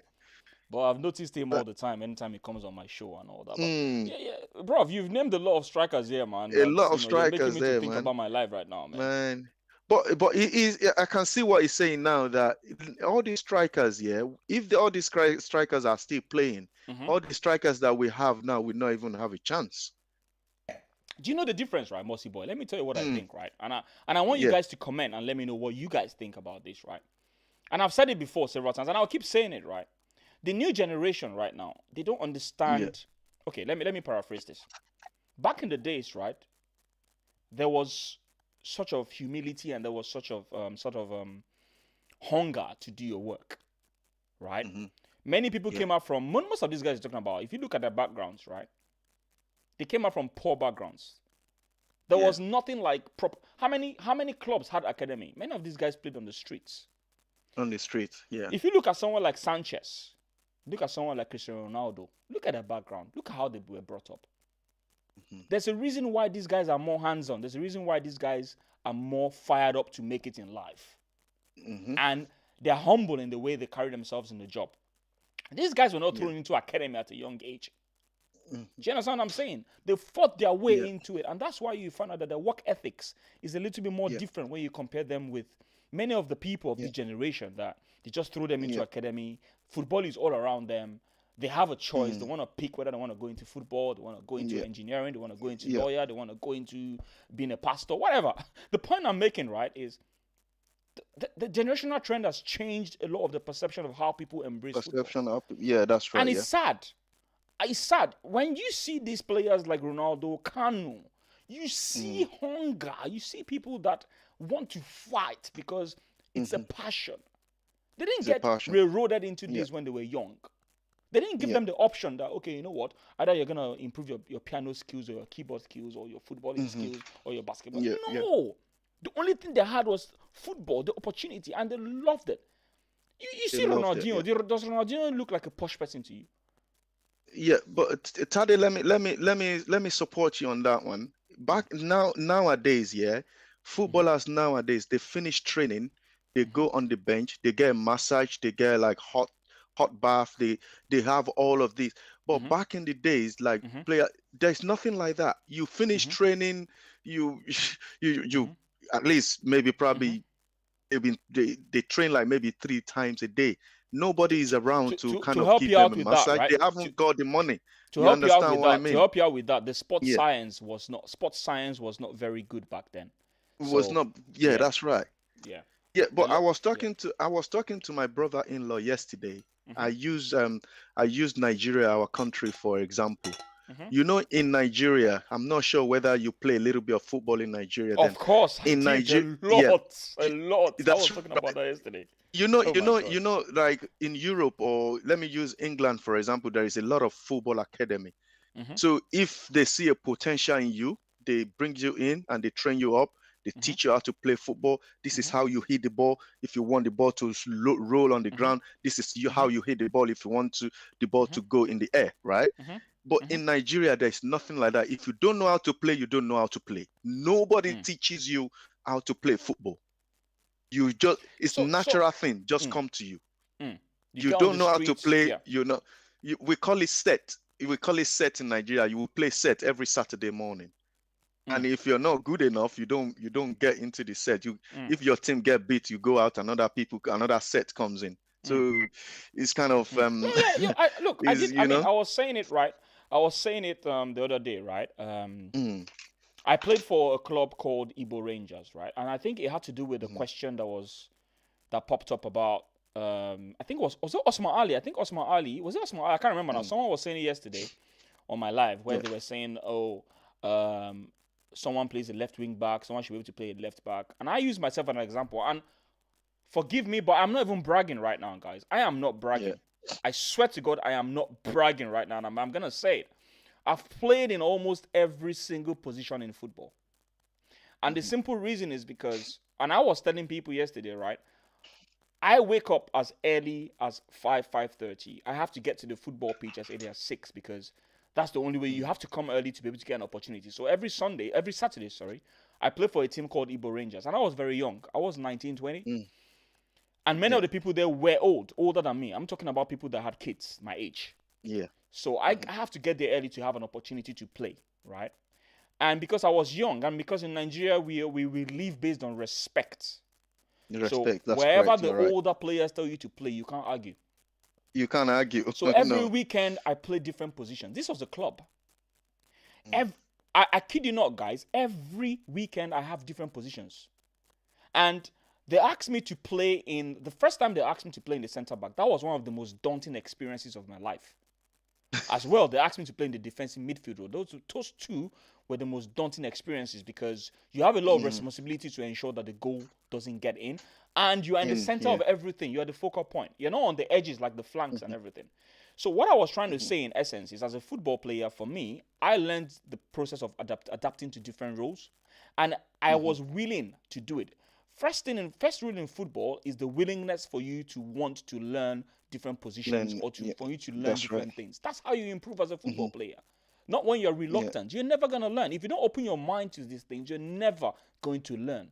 Speaker 1: but I've noticed him all the time. Anytime he comes on my show and all that. But yeah, bro, you've named a lot of strikers here, man.
Speaker 2: A lot of
Speaker 1: you're making
Speaker 2: strikers
Speaker 1: me
Speaker 2: there,
Speaker 1: to think
Speaker 2: man.
Speaker 1: about my life right now, man.
Speaker 2: Man, But it is, I can see what he's saying now, that all these strikers, yeah, if all these strikers are still playing, all the strikers that we have now will not even have a chance.
Speaker 1: Do you know the difference, right, Mossy Boy? Let me tell you what I think, right? And I want you guys to comment and let me know what you guys think about this, right? And I've said it before several times, and I'll keep saying it, right? The new generation right now, they don't understand. Okay, let me paraphrase this. Back in the days, right, there was such of humility and there was such of hunger to do your work, right? Many people came out from, most of these guys you're talking about, if you look at their backgrounds, right, they came out from poor backgrounds. There was nothing like proper. How many clubs had academy? Many of these guys played on the streets.
Speaker 2: On the streets, yeah.
Speaker 1: If you look at someone like Sanchez, look at someone like Cristiano Ronaldo, look at their background, look at how they were brought up. There's a reason why these guys are more hands-on. There's a reason why these guys are more fired up to make it in life. And they're humble in the way they carry themselves in the job. These guys were not thrown into academy at a young age. Do you understand what I'm saying? They fought their way into it. And that's why you find out that their work ethics is a little bit more different when you compare them with many of the people of this generation, that they just throw them into academy. Football is all around them. They have a choice. They want to pick whether they want to go into football, they want to go into engineering, they want to go into lawyer, they want to go into being a pastor, whatever. The point I'm making, right, is the generational trend has changed a lot of the perception of how people embrace football.
Speaker 2: Yeah, that's right.
Speaker 1: And it's sad. It's sad. When you see these players like Ronaldo, Kanu, you see hunger. You see people that want to fight because it's a passion. They didn't get railroaded into this when they were young. They didn't give them the option that, okay, you know what, either you're going to improve your piano skills or your keyboard skills or your footballing skills or your basketball. No. The only thing they had was football, the opportunity, and they loved it. You see Ronaldinho. Does Ronaldinho look like a posh person to you?
Speaker 2: Yeah, but Tade, let me support you on that one. Nowadays, footballers nowadays, they finish training, they go on the bench, they get a massage, they get like hot bath, they have all of these. But back in the days, like there's nothing like that. You finish training, you at least maybe probably they train like maybe 3 times a day. Nobody is around to kind of give them a massage. Right? They haven't got the money.
Speaker 1: To help you out with that, to help you out with that, the sports science was not very good back then.
Speaker 2: It was not. Yeah, that's right.
Speaker 1: Yeah.
Speaker 2: Yeah, but I was talking to my brother-in-law yesterday. I used Nigeria, our country, for example. You know, in Nigeria, I'm not sure whether you play a little bit of football in Nigeria.
Speaker 1: Of course, in Nigeria, a lot. I was talking about that yesterday.
Speaker 2: You know, like in Europe, or let me use England for example, there is a lot of football academy. So if they see a potential in you, they bring you in and they train you up. They teach you how to play football. This is how you hit the ball. If you want the ball to roll on the ground, this is how you hit the ball. If you want the ball to go in the air, right? But in Nigeria, there's nothing like that. If you don't know how to play, you don't know how to play. Nobody teaches you how to play football. You just, it's a natural thing, just come to you. You don't know how to play, we call it set. We call it set in Nigeria. You will play set every Saturday morning. And if you're not good enough, you don't get into the set. If your team get beat, you go out, another set comes in. So it's kind of
Speaker 1: I was saying it right. I was saying it the other day, right? I played for a club called Igbo Rangers, right? And I think it had to do with the question that popped up about I think was it Osman Ali? I think Osman Ali, was it Osman Ali? I can't remember now. Someone was saying it yesterday on my live where they were saying, someone plays a left wing back, someone should be able to play a left back. And I use myself as an example. And forgive me, but I'm not even bragging right now, guys. I am not bragging. I swear to God, I am not bragging right now. And I'm going to say it. I've played in almost every single position in football. And the simple reason is because, and I was telling people yesterday, right? I wake up as early as 5:30. I have to get to the football pitch as early as 6 because that's the only way. You have to come early to be able to get an opportunity. So every Saturday, I play for a team called Igbo Rangers. And I was very young. I was 19, 20. And many of the people there were older than me. I'm talking about people that had kids my age.
Speaker 2: Yeah.
Speaker 1: So I have to get there early to have an opportunity to play, right? And because I was young, and because in Nigeria we live based on respect. So
Speaker 2: Respect. That's
Speaker 1: wherever
Speaker 2: correct.
Speaker 1: the
Speaker 2: You're right.
Speaker 1: older players tell you to play, you can't argue.
Speaker 2: You can't argue.
Speaker 1: So every
Speaker 2: No.
Speaker 1: weekend I play different positions. This was a club.
Speaker 2: Mm.
Speaker 1: I kid you not, guys. Every weekend I have different positions. And they asked me to play in the first time they asked me to play in the center back. That was one of the most daunting experiences of my life. As well, they asked me to play in the defensive midfield role. Those two were the most daunting experiences because you have a lot of responsibility to ensure that the goal doesn't get in. And you are in the center of everything. You are the focal point. You're not on the edges like the flanks and everything. So what I was trying to say in essence is, as a football player, for me, I learned the process of adapting to different roles. And I was willing to do it. First rule in football is the willingness for you to want to learn different positions for you to learn different things. That's how you improve as a football player. Not when you're reluctant. You're never going to learn. If you don't open your mind to these things, you're never going to learn.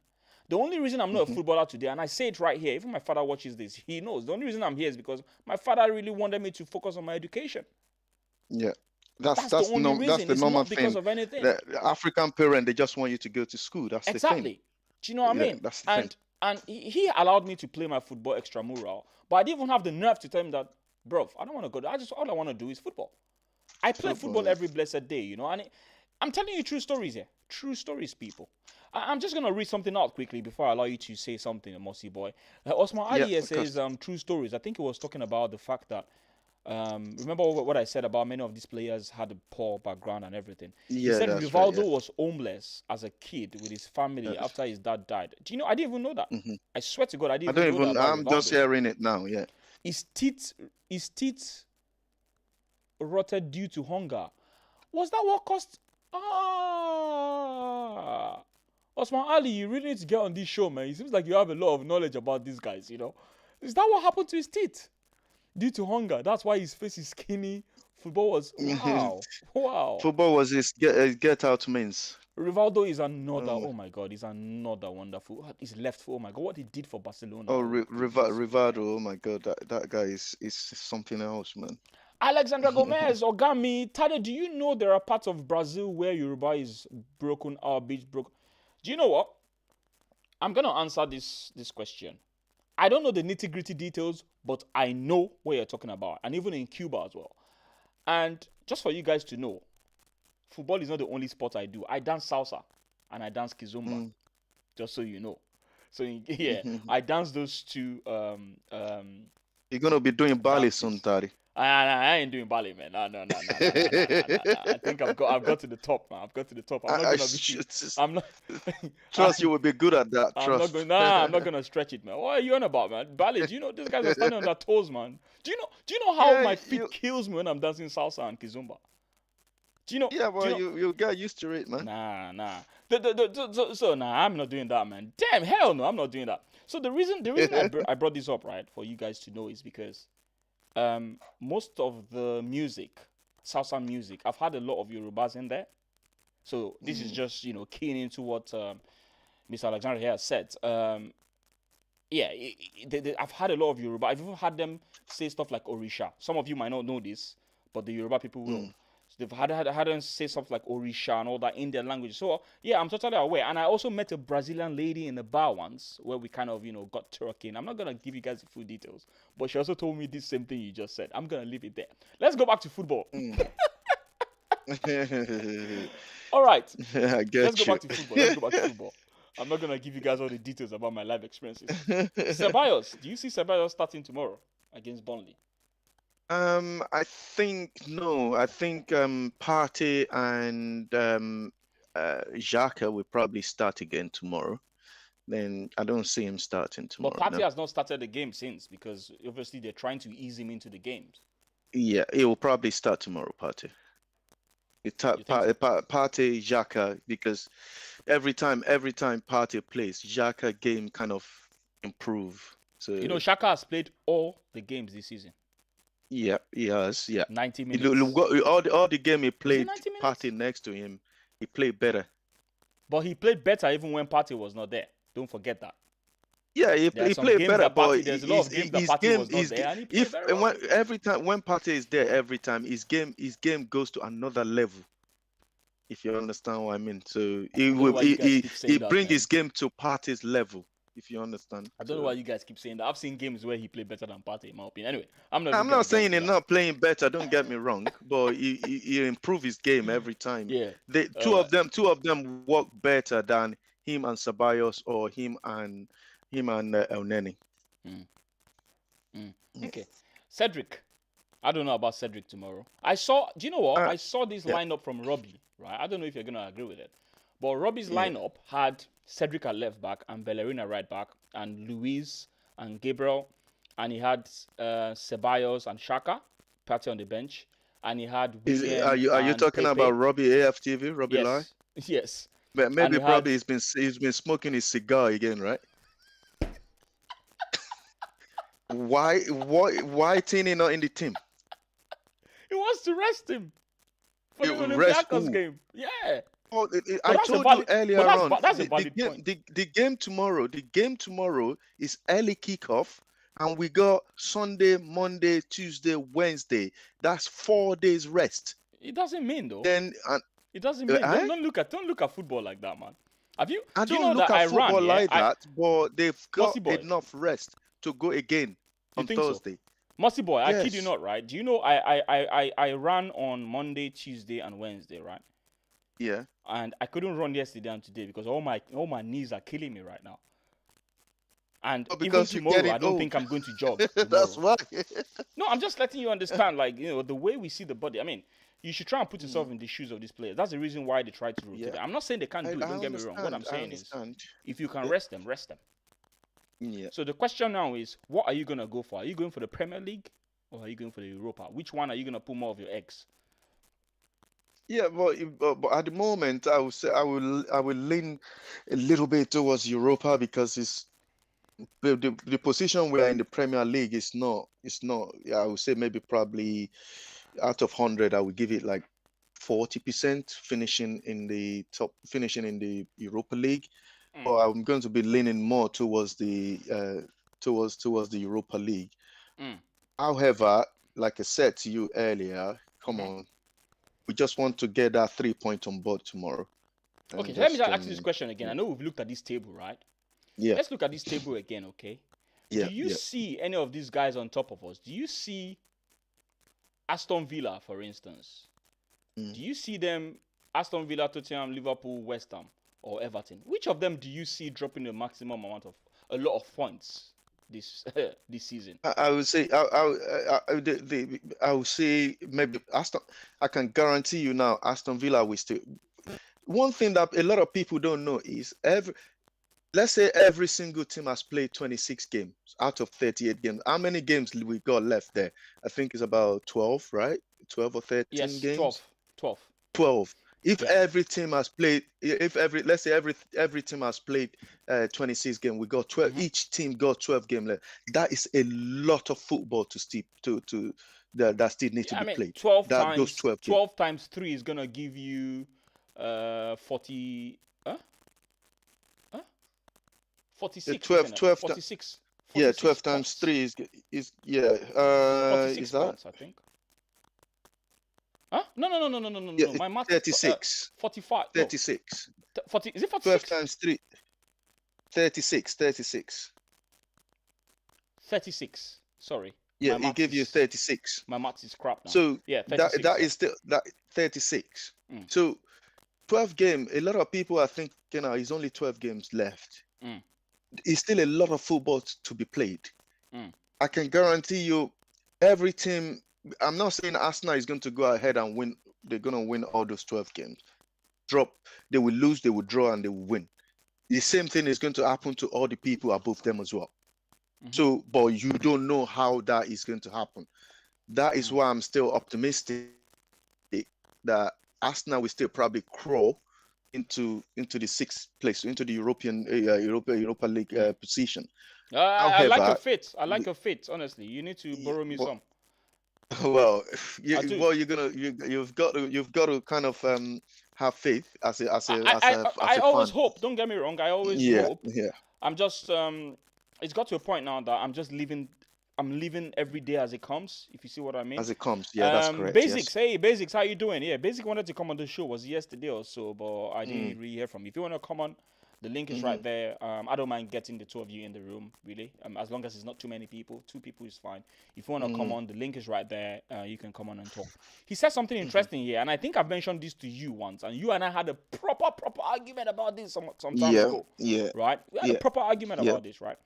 Speaker 1: The only reason I'm not a footballer today, and I say it right here, even my father watches this, he knows. The only reason I'm here is because my father really wanted me to focus on my education.
Speaker 2: Yeah. That's
Speaker 1: the only reason.
Speaker 2: That's the
Speaker 1: it's
Speaker 2: normal
Speaker 1: not because
Speaker 2: thing.
Speaker 1: of anything.
Speaker 2: The African parent, they just want you to go to school. That's the thing.
Speaker 1: Exactly. Do you know what I mean?
Speaker 2: That's the thing.
Speaker 1: And he allowed me to play my football extramural, but I didn't even have the nerve to tell him that, bro, I don't want to go there. All I want to do is football. I play football every blessed day, you know. And I'm telling you true stories here. True stories, people. I'm just going to read something out quickly before I allow you to say something, Mossy boy. Osman Ali says true stories. I think he was talking about the fact that, remember what I said about many of these players had a poor background and everything. He said Rivaldo was homeless as a kid with his family after his dad died. Do you know? I didn't even know that. I swear to God, I didn't even know that.
Speaker 2: I'm just hearing it now, yeah.
Speaker 1: His teeth rotted due to hunger. Was that what caused... Osman Ali, you really need to get on this show, man. It seems like you have a lot of knowledge about these guys, you know. Is that what happened to his teeth? Due to hunger. That's why his face is skinny. Football was... Wow.
Speaker 2: Football was his get out means.
Speaker 1: Rivaldo is another... Oh, my God. He's another wonderful... His left foot. Oh, my God. What he did for Barcelona.
Speaker 2: Oh, Rivaldo. Oh, my God. That guy is something else, man.
Speaker 1: Alexandra Gomez, Ogami, Tade, do you know there are parts of Brazil where Yoruba is broken, our beach broken? Do you know what? I'm going to answer this question. I don't know the nitty-gritty details, but I know what you're talking about, and even in Cuba as well. And just for you guys to know, football is not the only sport I do. I dance salsa, and I dance kizomba, just so you know. So, yeah, I dance those two.
Speaker 2: You're going to be doing ballet soon, Tade.
Speaker 1: I ain't doing ballet, man. No. I think I've got to the top, man. I've got to the top. I'm not.
Speaker 2: Trust you will be good at that.
Speaker 1: I'm not gonna stretch it, man. What are you on about, man? Ballet. Do you know these guys are standing on their toes, man? Do you know how my feet kills me when I'm dancing salsa and kizomba? Do you know?
Speaker 2: Yeah, well, you get used to it, man.
Speaker 1: Nah. So I'm not doing that, man. Damn, hell no, I'm not doing that. So the reason I brought this up, right, for you guys to know is because most of the music, salsa music, I've had a lot of Yorubas in there. So this is just, keying into what Mr. Alexander here has said. I've had a lot of Yoruba. I've even had them say stuff like Orisha. Some of you might not know this, but the Yoruba people will. So they've had them say stuff like Orisha and all that in their language. So, yeah, I'm totally aware. And I also met a Brazilian lady in the bar once where we kind of, got talking. I'm not going to give you guys the full details. But she also told me this same thing you just said. I'm going to leave it there. Let's go back to football. All right. Let's go back to football. I'm not going to give you guys all the details about my life experiences. Ceballos, do you see Ceballos starting tomorrow against Burnley?
Speaker 2: I think no. I think Partey and Xhaka will probably start again tomorrow. Then I don't see him starting tomorrow.
Speaker 1: But Partey has not started the game since because obviously they're trying to ease him into the games.
Speaker 2: Yeah, he will probably start tomorrow, Partey. Partey, Xhaka, because every time Partey plays, Xhaka game kind of improve. So
Speaker 1: Xhaka has played all the games this season.
Speaker 2: Yeah, he has. Yeah,
Speaker 1: 90 minutes.
Speaker 2: All the game he played, Partey next to him, he played better.
Speaker 1: But he played better even when Partey was not there. Don't forget that.
Speaker 2: Yeah, he played better. But
Speaker 1: there's a lot of games that Partey was not there, and he played very well.
Speaker 2: Every time when Partey is there, his game goes to another level. if you understand what I mean. So
Speaker 1: I don't know why you guys keep saying
Speaker 2: he
Speaker 1: that,
Speaker 2: bring
Speaker 1: man.
Speaker 2: his game to Partey's level, if you understand.
Speaker 1: I don't know why you guys keep saying that. I've seen games where he played better than Partey, in my opinion. Anyway, I'm
Speaker 2: I'm
Speaker 1: gonna
Speaker 2: not
Speaker 1: get
Speaker 2: saying
Speaker 1: into
Speaker 2: he's
Speaker 1: that.
Speaker 2: not playing better. Don't get me wrong, but he improve his game every time.
Speaker 1: Yeah.
Speaker 2: They
Speaker 1: All right.
Speaker 2: two of them work better than him and Ceballos or him and El Neni.
Speaker 1: Mm. Mm.
Speaker 2: Yeah.
Speaker 1: Okay. Cedric. I don't know about Cedric tomorrow. I saw. Do you know what? I saw this
Speaker 2: Yeah,
Speaker 1: lineup from Robbie. Right. I don't know if you're gonna agree with it, but Robbie's
Speaker 2: yeah.
Speaker 1: lineup had Cedric at left back and Bellerin at right back and Luis and Gabriel, and he had Ceballos and Shaka, Partey on the bench, and he had
Speaker 2: Are
Speaker 1: William
Speaker 2: you
Speaker 1: and
Speaker 2: talking about
Speaker 1: Pepe.
Speaker 2: Robbie AFTV, Robbie Lai?
Speaker 1: Yes. Yes.
Speaker 2: But
Speaker 1: And
Speaker 2: maybe
Speaker 1: he had.
Speaker 2: probably he's been smoking his cigar again, right? Why Tini not in the team?
Speaker 1: He wants to rest him for the
Speaker 2: Rest
Speaker 1: Olympiacos
Speaker 2: who?
Speaker 1: game. Yeah.
Speaker 2: Oh,
Speaker 1: But
Speaker 2: I
Speaker 1: that's a
Speaker 2: told you
Speaker 1: valid.
Speaker 2: earlier
Speaker 1: But
Speaker 2: on,
Speaker 1: that's a valid point.
Speaker 2: the game tomorrow, is early kickoff, and we got Sunday, Monday, Tuesday, Wednesday. That's 4 days rest.
Speaker 1: It doesn't mean though.
Speaker 2: Then
Speaker 1: It doesn't mean.
Speaker 2: I
Speaker 1: Don't look at football like that, man. Have you?
Speaker 2: I
Speaker 1: Do you
Speaker 2: don't
Speaker 1: know
Speaker 2: look
Speaker 1: that
Speaker 2: at
Speaker 1: Iran?
Speaker 2: football
Speaker 1: Yeah.
Speaker 2: like that, but they've got
Speaker 1: Mossy boy.
Speaker 2: enough rest to go again
Speaker 1: You
Speaker 2: on
Speaker 1: think so?
Speaker 2: Thursday.
Speaker 1: Mossy boy, I kid you
Speaker 2: Yes.
Speaker 1: not, right? Do you know I ran on Monday, Tuesday, and Wednesday, right?
Speaker 2: Yeah.
Speaker 1: And I couldn't run yesterday and today because all my knees are killing me right now. And
Speaker 2: Oh,
Speaker 1: even
Speaker 2: because you're
Speaker 1: tomorrow,
Speaker 2: getting
Speaker 1: I don't
Speaker 2: old.
Speaker 1: think I'm going to jog
Speaker 2: That's
Speaker 1: tomorrow.
Speaker 2: why.
Speaker 1: No, I'm just letting you understand, like, the way we see the body. I mean, you should try and put yourself in the shoes of these players. That's the reason why they try to rotate
Speaker 2: Yeah.
Speaker 1: them. I'm not saying they can't do it.
Speaker 2: I
Speaker 1: Don't get me wrong. What I'm saying is,
Speaker 2: understand.
Speaker 1: if you can
Speaker 2: Yeah.
Speaker 1: rest them, rest them.
Speaker 2: Yeah.
Speaker 1: So the question now is, what are you gonna go for? Are you going for the Premier League or are you going for the Europa? Which one are you gonna put more of your eggs?
Speaker 2: Yeah, but at the moment, I would say I will lean a little bit towards Europa because it's the position we are in the Premier League is not. Yeah, I would say maybe probably out of 100, I would give it like 40% finishing in the Europa League. But I'm going to be leaning more towards the towards the Europa League. However, like I said to you earlier, come on, we just want to get that 3 point on board tomorrow.
Speaker 1: Okay, so let me just ask you this question again. I know we've looked at this table, right?
Speaker 2: Yeah.
Speaker 1: Let's look at this table again, okay?
Speaker 2: Yeah.
Speaker 1: Do you see any of these guys on top of us? Do you see Aston Villa, for instance? Do you see them, Aston Villa, Tottenham, Liverpool, West Ham, or Everton? Which of them do you see dropping a maximum amount of a lot of points this season?
Speaker 2: I would say I would say maybe Aston. I can guarantee you now, Aston Villa will still. One thing that a lot of people don't know is let's say every single team has played 26 games out of 38 games. How many games we got left there? I think it's about 12, right? 12 or 13
Speaker 1: yes,
Speaker 2: games.
Speaker 1: 12.
Speaker 2: 12. If every team has played, let's say every team has played 26 games, we got 12. Each team got 12 games left. That is a lot of football that still need to be played.
Speaker 1: 12
Speaker 2: that
Speaker 1: times
Speaker 2: those 12
Speaker 1: 12 times 3 is gonna give you 40. 46.
Speaker 2: 12, 12
Speaker 1: 46.
Speaker 2: Yeah, 12 times
Speaker 1: points.
Speaker 2: 3 is yeah.
Speaker 1: 46
Speaker 2: is that?
Speaker 1: points, I think. Huh? No.
Speaker 2: Yeah,
Speaker 1: My math
Speaker 2: 36.
Speaker 1: 45.
Speaker 2: 36.
Speaker 1: No. 40. Is it 46?
Speaker 2: 12 times 3. 36.
Speaker 1: 36. Sorry.
Speaker 2: Yeah, he gave you 36.
Speaker 1: My math is crap now.
Speaker 2: So
Speaker 1: yeah, 36,
Speaker 2: that is still that 36. So 12 games. A lot of people are thinking, it's only 12 games left. It's still a lot of football to be played. I can guarantee you, every team. I'm not saying Arsenal is going to go ahead and win. They're going to win all those 12 games. They will lose, they will draw, and they will win. The same thing is going to happen to all the people above them as well. So, but you don't know how that is going to happen. That is why I'm still optimistic that Arsenal will still probably crawl into the 6th place, into the Europa League position.
Speaker 1: I like your fit. Honestly, you need to borrow me some.
Speaker 2: Well, you've got to kind of have faith as a
Speaker 1: I always
Speaker 2: fan.
Speaker 1: hope. Don't get me wrong. I always hope.
Speaker 2: Yeah.
Speaker 1: I'm just it's got to a point now that I'm just living I'm living every day as it comes, if you see what I mean.
Speaker 2: As it comes. Yeah, that's correct.
Speaker 1: Basics,
Speaker 2: Yes.
Speaker 1: hey, Basics, how you doing? Yeah, Basic wanted to come on the show, was yesterday or so, but I didn't
Speaker 2: Mm.
Speaker 1: really hear from you. If you want to come on, the link is
Speaker 2: Mm-hmm.
Speaker 1: right there. I don't mind getting the two of you in the room, really. As long as it's not too many people. 2 people is fine. If you want to come
Speaker 2: Mm-hmm.
Speaker 1: on, the link is right there. You can come on and talk. He said something
Speaker 2: Mm-hmm.
Speaker 1: interesting here, and I think I've mentioned this to you once, and you and I had a proper argument about this some time
Speaker 2: Yeah.
Speaker 1: ago,
Speaker 2: Yeah.
Speaker 1: right? We had a
Speaker 2: Yeah.
Speaker 1: proper argument
Speaker 2: Yeah.
Speaker 1: about this, right?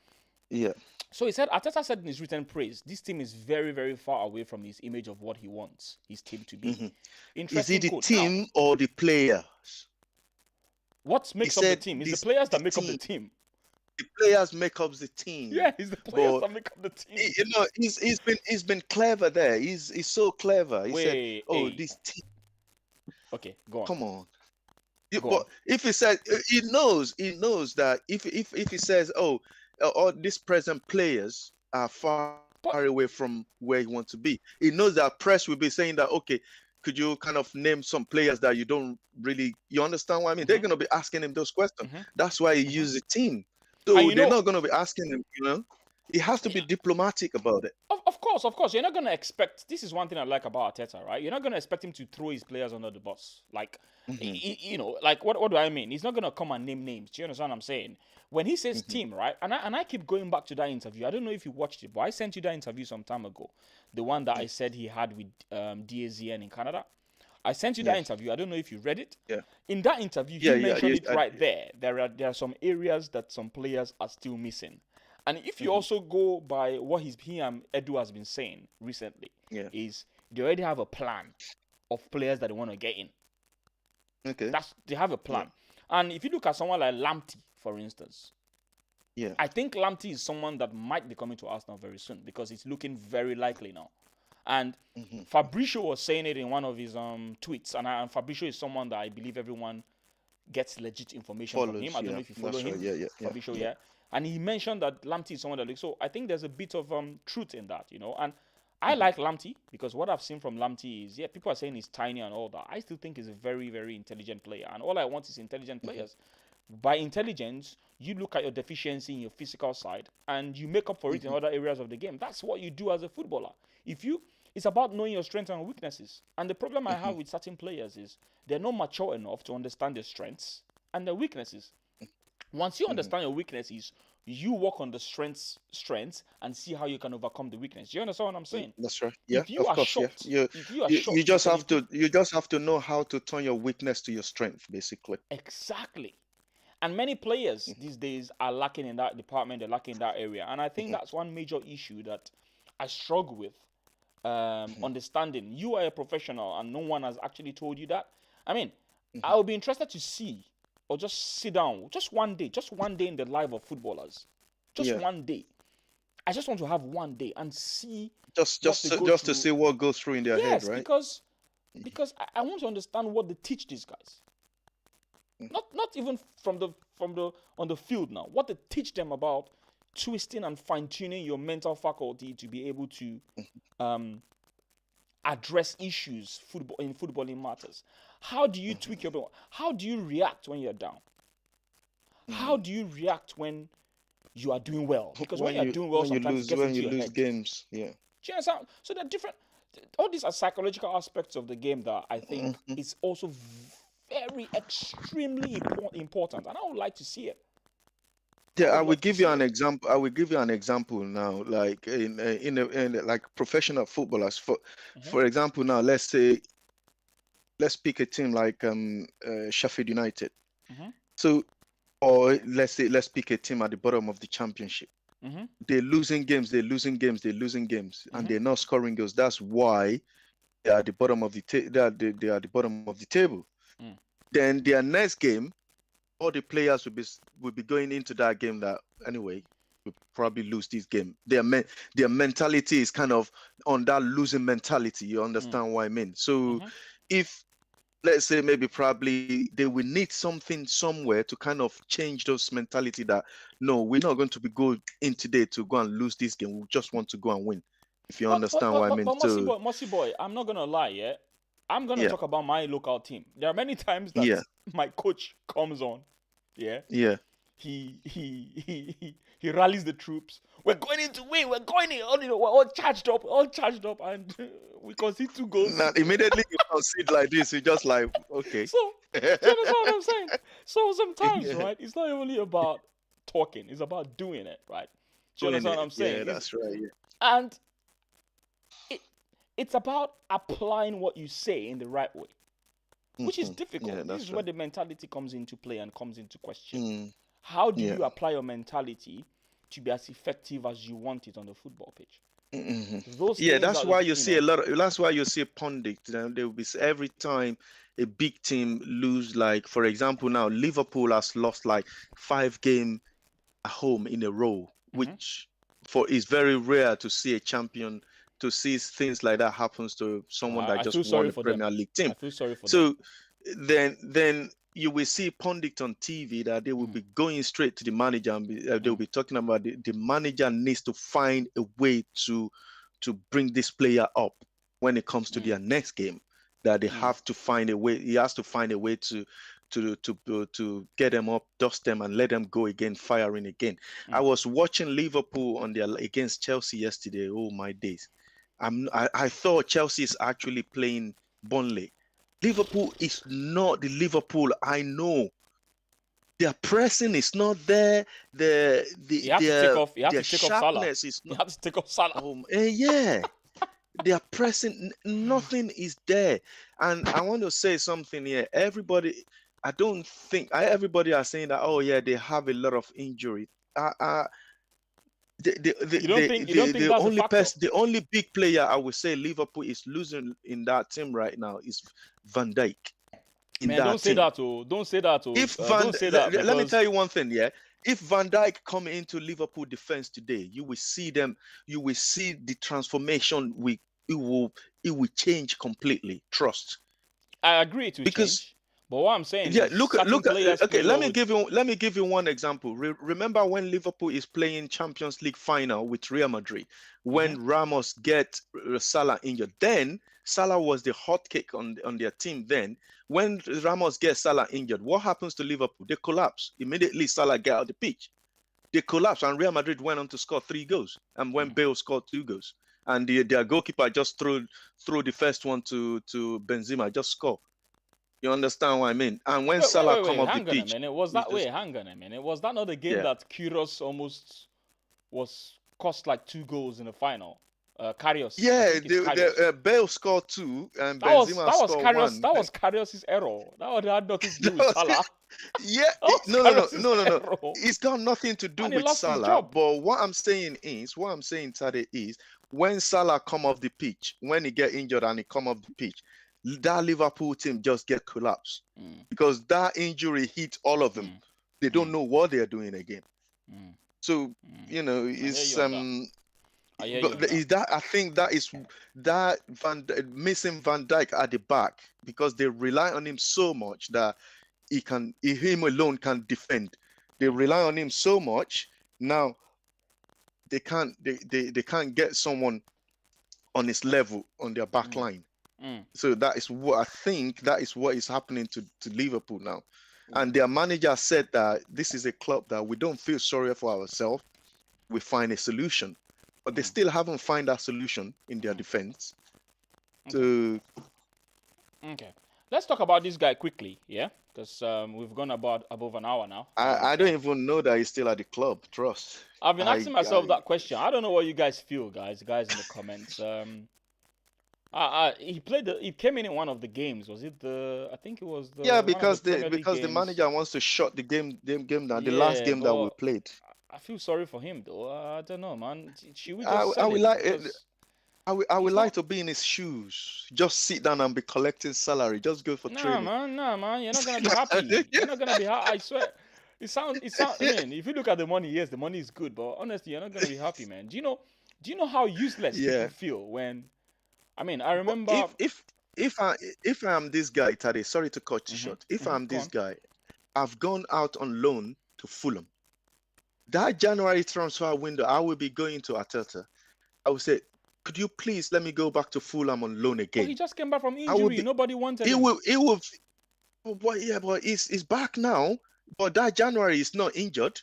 Speaker 2: Yeah.
Speaker 1: So he said, Arteta said in his written praise, this team is very, very far away from his image of what he wants his team to be.
Speaker 2: Mm-hmm. Is it
Speaker 1: Interesting
Speaker 2: the
Speaker 1: quote. Now,
Speaker 2: team or the players?
Speaker 1: what
Speaker 2: He
Speaker 1: makes up the
Speaker 2: said
Speaker 1: team? It's the
Speaker 2: this
Speaker 1: players
Speaker 2: the
Speaker 1: that make up the
Speaker 2: team.
Speaker 1: team.
Speaker 2: The players make up the team.
Speaker 1: Yeah, it's the players that make up the team.
Speaker 2: You know, he's been clever there. He's so clever. He said,
Speaker 1: Wait,
Speaker 2: "Oh,
Speaker 1: hey.
Speaker 2: this team."
Speaker 1: Okay, go on.
Speaker 2: Come on.
Speaker 1: Go
Speaker 2: But
Speaker 1: on.
Speaker 2: if he says he knows that if he says, "Oh, all these present players are far
Speaker 1: But
Speaker 2: away from where he wants to be," he knows that press will be saying that, "Okay, could you kind of name some players that you don't really, you understand what I mean?" They're going to be asking him those questions. That's why he uses the team.
Speaker 1: and
Speaker 2: So
Speaker 1: you
Speaker 2: they're
Speaker 1: know,
Speaker 2: not going to be asking him, he has to be diplomatic about it.
Speaker 1: of course, you're not gonna expect. This is one thing I like about Arteta, right? You're not gonna expect him to throw his players under the bus, like, you know, like what do I mean? He's not gonna come and name names. Do you understand what I'm saying? When he says team, right? And I keep going back to that interview. I don't know if you watched it, but I sent you that interview some time ago, the one that I said he had with DAZN in Canada. I sent you that
Speaker 2: Yes.
Speaker 1: interview. I don't know if you read it.
Speaker 2: Yeah.
Speaker 1: In that interview, he mentioned it right there. There are some areas that some players are still missing. And if you also go by what he and Edu has been saying recently, is they already have a plan of players that they want to get in.
Speaker 2: Okay.
Speaker 1: They have a plan. And if you look at someone like Lamptey, for instance, I think Lamptey is someone that might be coming to Arsenal very soon because it's looking very likely now. And Fabrizio was saying it in one of his tweets, and Fabrizio is someone that I believe everyone gets legit information from him. I don't know if you follow him, Fabrizio, and he mentioned that Lamptey is someone that looks. So I think there's a bit of truth in that, you know. And I like Lamptey because what I've seen from Lamptey is, people are saying he's tiny and all that. I still think he's a very, very intelligent player, and all I want is intelligent players. By intelligence, you look at your deficiency in your physical side and you make up for it in other areas of the game. That's what you do as a footballer. It's about knowing your strengths and weaknesses. And the problem I have with certain players is they're not mature enough to understand their strengths and their weaknesses. Once you understand your weaknesses, you work on the strengths and see how you can overcome the weakness. Do you understand what I'm saying?
Speaker 2: That's right. Yeah,
Speaker 1: If you
Speaker 2: of
Speaker 1: are
Speaker 2: course.
Speaker 1: short,
Speaker 2: if you are short, you just have to know how to turn your weakness to your strength, basically.
Speaker 1: Exactly. And many players these days are lacking in that department. They're lacking in that area, and I think that's one major issue that I struggle with. Understanding you are a professional and no one has actually told you that. I mean, I would be interested to see or just sit down just one day in the life of footballers, one day. I just want to have one day and see
Speaker 2: just to see what goes through in their head, right?
Speaker 1: because I want to understand what they teach these guys. Not even from the on the field now. What they teach them about twisting and fine-tuning your mental faculty to be able to address issues in footballing matters. How do you tweak your brain? How do you react when you're down? How do you react when you are doing well? Because when you're doing well, sometimes it gets into your head.
Speaker 2: Games,
Speaker 1: Do you understand? So there are different. All these are psychological aspects of the game that I think is also very extremely important, and I would like to see it.
Speaker 2: Yeah, I will give you an example. I will give you an example now, like in like professional footballers. For example, now let's pick a team like Sheffield United. So, or let's pick a team at the bottom of the championship. They're losing games, and they're not scoring goals. That's why they are at the bottom of the they are at the bottom of the table. Then their next game, all the players will be going into that game that anyway will probably lose this game. Their mentality is kind of on that losing mentality. You understand what I mean? So if let's say maybe probably they will need something somewhere to kind of change those mentality that no, we're not going to be going in today to go and lose this game. We just want to go and win. If you understand what I mean.
Speaker 1: But Mossy boy, I'm not gonna lie, I'm gonna talk about my local team. There are many times that my coach comes on, he rallies the troops. We're going in to win. We're going in. We're all charged up, and we concede 2 goals.
Speaker 2: Not immediately you concede like this, you just like, okay.
Speaker 1: So, do you understand what I'm saying? So sometimes, right, it's not only about talking; it's about doing it, right? Do you understand what I'm saying?
Speaker 2: Yeah, that's right. Yeah.
Speaker 1: And it's about applying what you say in the right way, which is difficult.
Speaker 2: Yeah,
Speaker 1: this is where the mentality comes into play and comes into question.
Speaker 2: Mm.
Speaker 1: How do you apply your mentality to be as effective as you want it on the football pitch?
Speaker 2: That's why you see a lot of, that's why you see pundits. They will be every time a big team lose, like for example now Liverpool has lost like 5 games at home in a row, which is very rare to see a champion, to see things like that happens to someone that just won the Premier League team.
Speaker 1: I feel sorry for them.
Speaker 2: Then you will see pundits on TV that they will be going straight to the manager and they will be talking about the manager needs to find a way to bring this player up when it comes to their next game. That they have to find a way. He has to find a way to get them up, dust them, and let them go again, firing again. I was watching Liverpool against Chelsea yesterday. Oh my days! I thought Chelsea is actually playing Burnley. Liverpool is not the Liverpool I know. Their pressing is not there. Their sharpness is not.
Speaker 1: You have to take off Salah.
Speaker 2: Yeah. Their pressing, nothing is there. And I want to say something here. Everybody are saying that, oh yeah, they have a lot of injury. The only big player I would say Liverpool is losing in that team right now is Van Dijk.
Speaker 1: Don't say that.
Speaker 2: Let me tell you one thing, yeah. If Van Dijk come into Liverpool defense today, you will see the transformation. It will change completely. Trust.
Speaker 1: I agree to change. But what I'm saying is,
Speaker 2: look. Okay, let me give you one example. Remember when Liverpool is playing Champions League final with Real Madrid, when Ramos get Salah injured. Then Salah was the hot cake on their team. Then when Ramos gets Salah injured, what happens to Liverpool? They collapse immediately. Salah get out the pitch. They collapse, and Real Madrid went on to score 3 goals. And when Bale scored 2 goals, and their goalkeeper just threw the first one to Benzema, just score. You understand what I mean? And when Salah come off the pitch,
Speaker 1: it was that way. Hang on a minute. Was that not the game that Kyrgios almost cost like 2 goals in the final? Karius.
Speaker 2: Yeah, Bale scored 2 and Benzema scored 1.
Speaker 1: That was Karius' error. That had nothing to do with Salah.
Speaker 2: Yeah, no. It's got nothing to do with Salah. But what I'm saying, Tade, is when Salah come off the pitch, when he get injured and he come off the pitch, that Liverpool team just get collapsed because that injury hit all of them. They don't know what they're doing again. So it's I think that is that missing Van Dijk at the back, because they rely on him so much that him alone can defend. They rely on him so much now. They can't get someone on his level on their back line. So that is what I think. That is what is happening to Liverpool now. And their manager said that this is a club that we don't feel sorry for ourselves. We find a solution, but they still haven't found that solution in their defense. Okay,
Speaker 1: let's talk about this guy quickly, yeah, because we've gone above an hour now.
Speaker 2: I don't even know that he's still at the club. Trust.
Speaker 1: I've been asking myself that question. I don't know what you guys feel, guys in the comments. He came in one of the games. Was it I think it was the.
Speaker 2: Yeah, because the manager wants to shut the game down. The last game that we played.
Speaker 1: I feel sorry for him though. I don't know, man. Should we
Speaker 2: I would like to be in his shoes. Just sit down and be collecting salary. Just go for training.
Speaker 1: Nah, man. You're not gonna be happy. You're not gonna be happy. I swear. It sounds. I mean, if you look at the money, yes, the money is good, but honestly, you're not gonna be happy, man. Do you know how useless people feel when? I mean, I remember
Speaker 2: if I'm this guy, Tade, sorry to cut you short. If I'm this guy, I've gone out on loan to Fulham. That January transfer window, I will be going to Arteta. I will say, could you please let me go back to Fulham on loan again?
Speaker 1: He just came back from injury. Nobody wanted him.
Speaker 2: But he's back now. But that January is not injured.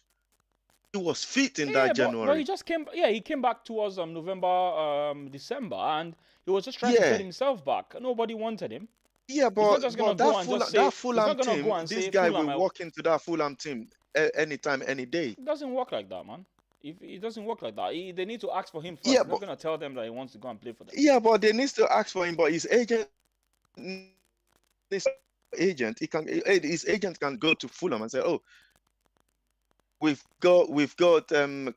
Speaker 2: He was fit in
Speaker 1: Yeah,
Speaker 2: that
Speaker 1: but he
Speaker 2: January.
Speaker 1: just came. Yeah, he came back towards November, December, and he was just trying to get
Speaker 2: Yeah,
Speaker 1: himself back. Nobody wanted him.
Speaker 2: yeah,
Speaker 1: He's not just gonna
Speaker 2: but
Speaker 1: go and just
Speaker 2: That
Speaker 1: say. He's
Speaker 2: Fulham
Speaker 1: not gonna go
Speaker 2: team,
Speaker 1: and
Speaker 2: this
Speaker 1: say
Speaker 2: guy
Speaker 1: Fulham.
Speaker 2: will walk into that Fulham team anytime, any day.
Speaker 1: It doesn't work like that, man. If it doesn't work like that, they need to ask for him first.
Speaker 2: Yeah,
Speaker 1: He's not
Speaker 2: but
Speaker 1: gonna tell them that he wants to go and play for them.
Speaker 2: they need to ask for him. But his agent, his agent can go to Fulham and say, "Oh, we've got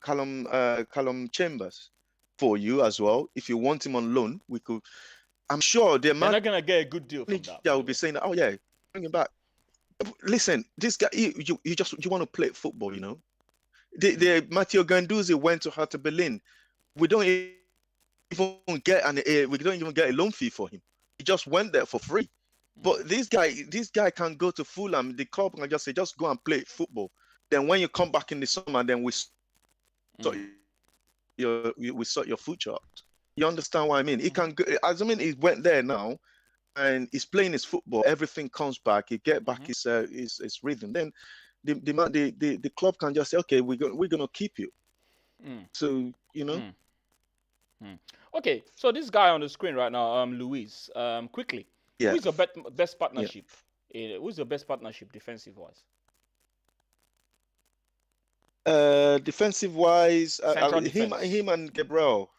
Speaker 2: Callum Chambers for you as well. If you want him on loan, we could." I'm sure the
Speaker 1: They're not gonna get a good deal from that.
Speaker 2: manager will be saying, "Oh yeah, bring him back." Listen, this guy, you want to play football, you know. The Matteo Ganduzi went to Hertha Berlin. We don't even get a loan fee for him. He just went there for free. But this guy can go to Fulham. The club can just say, just go and play football. Then when you come back in the summer, then we sort your future out. You understand what I mean? He can go, assuming he went there now and he's playing his football, everything comes back, he get back his rhythm. Then the club can just say, okay, we're gonna keep you. So you know.
Speaker 1: Okay, so this guy on the screen right now, Luis, quickly,
Speaker 2: Yeah.
Speaker 1: who's your best partnership? Who's your best partnership defensive wise?
Speaker 2: Defensive wise,
Speaker 1: him
Speaker 2: and Gabriel.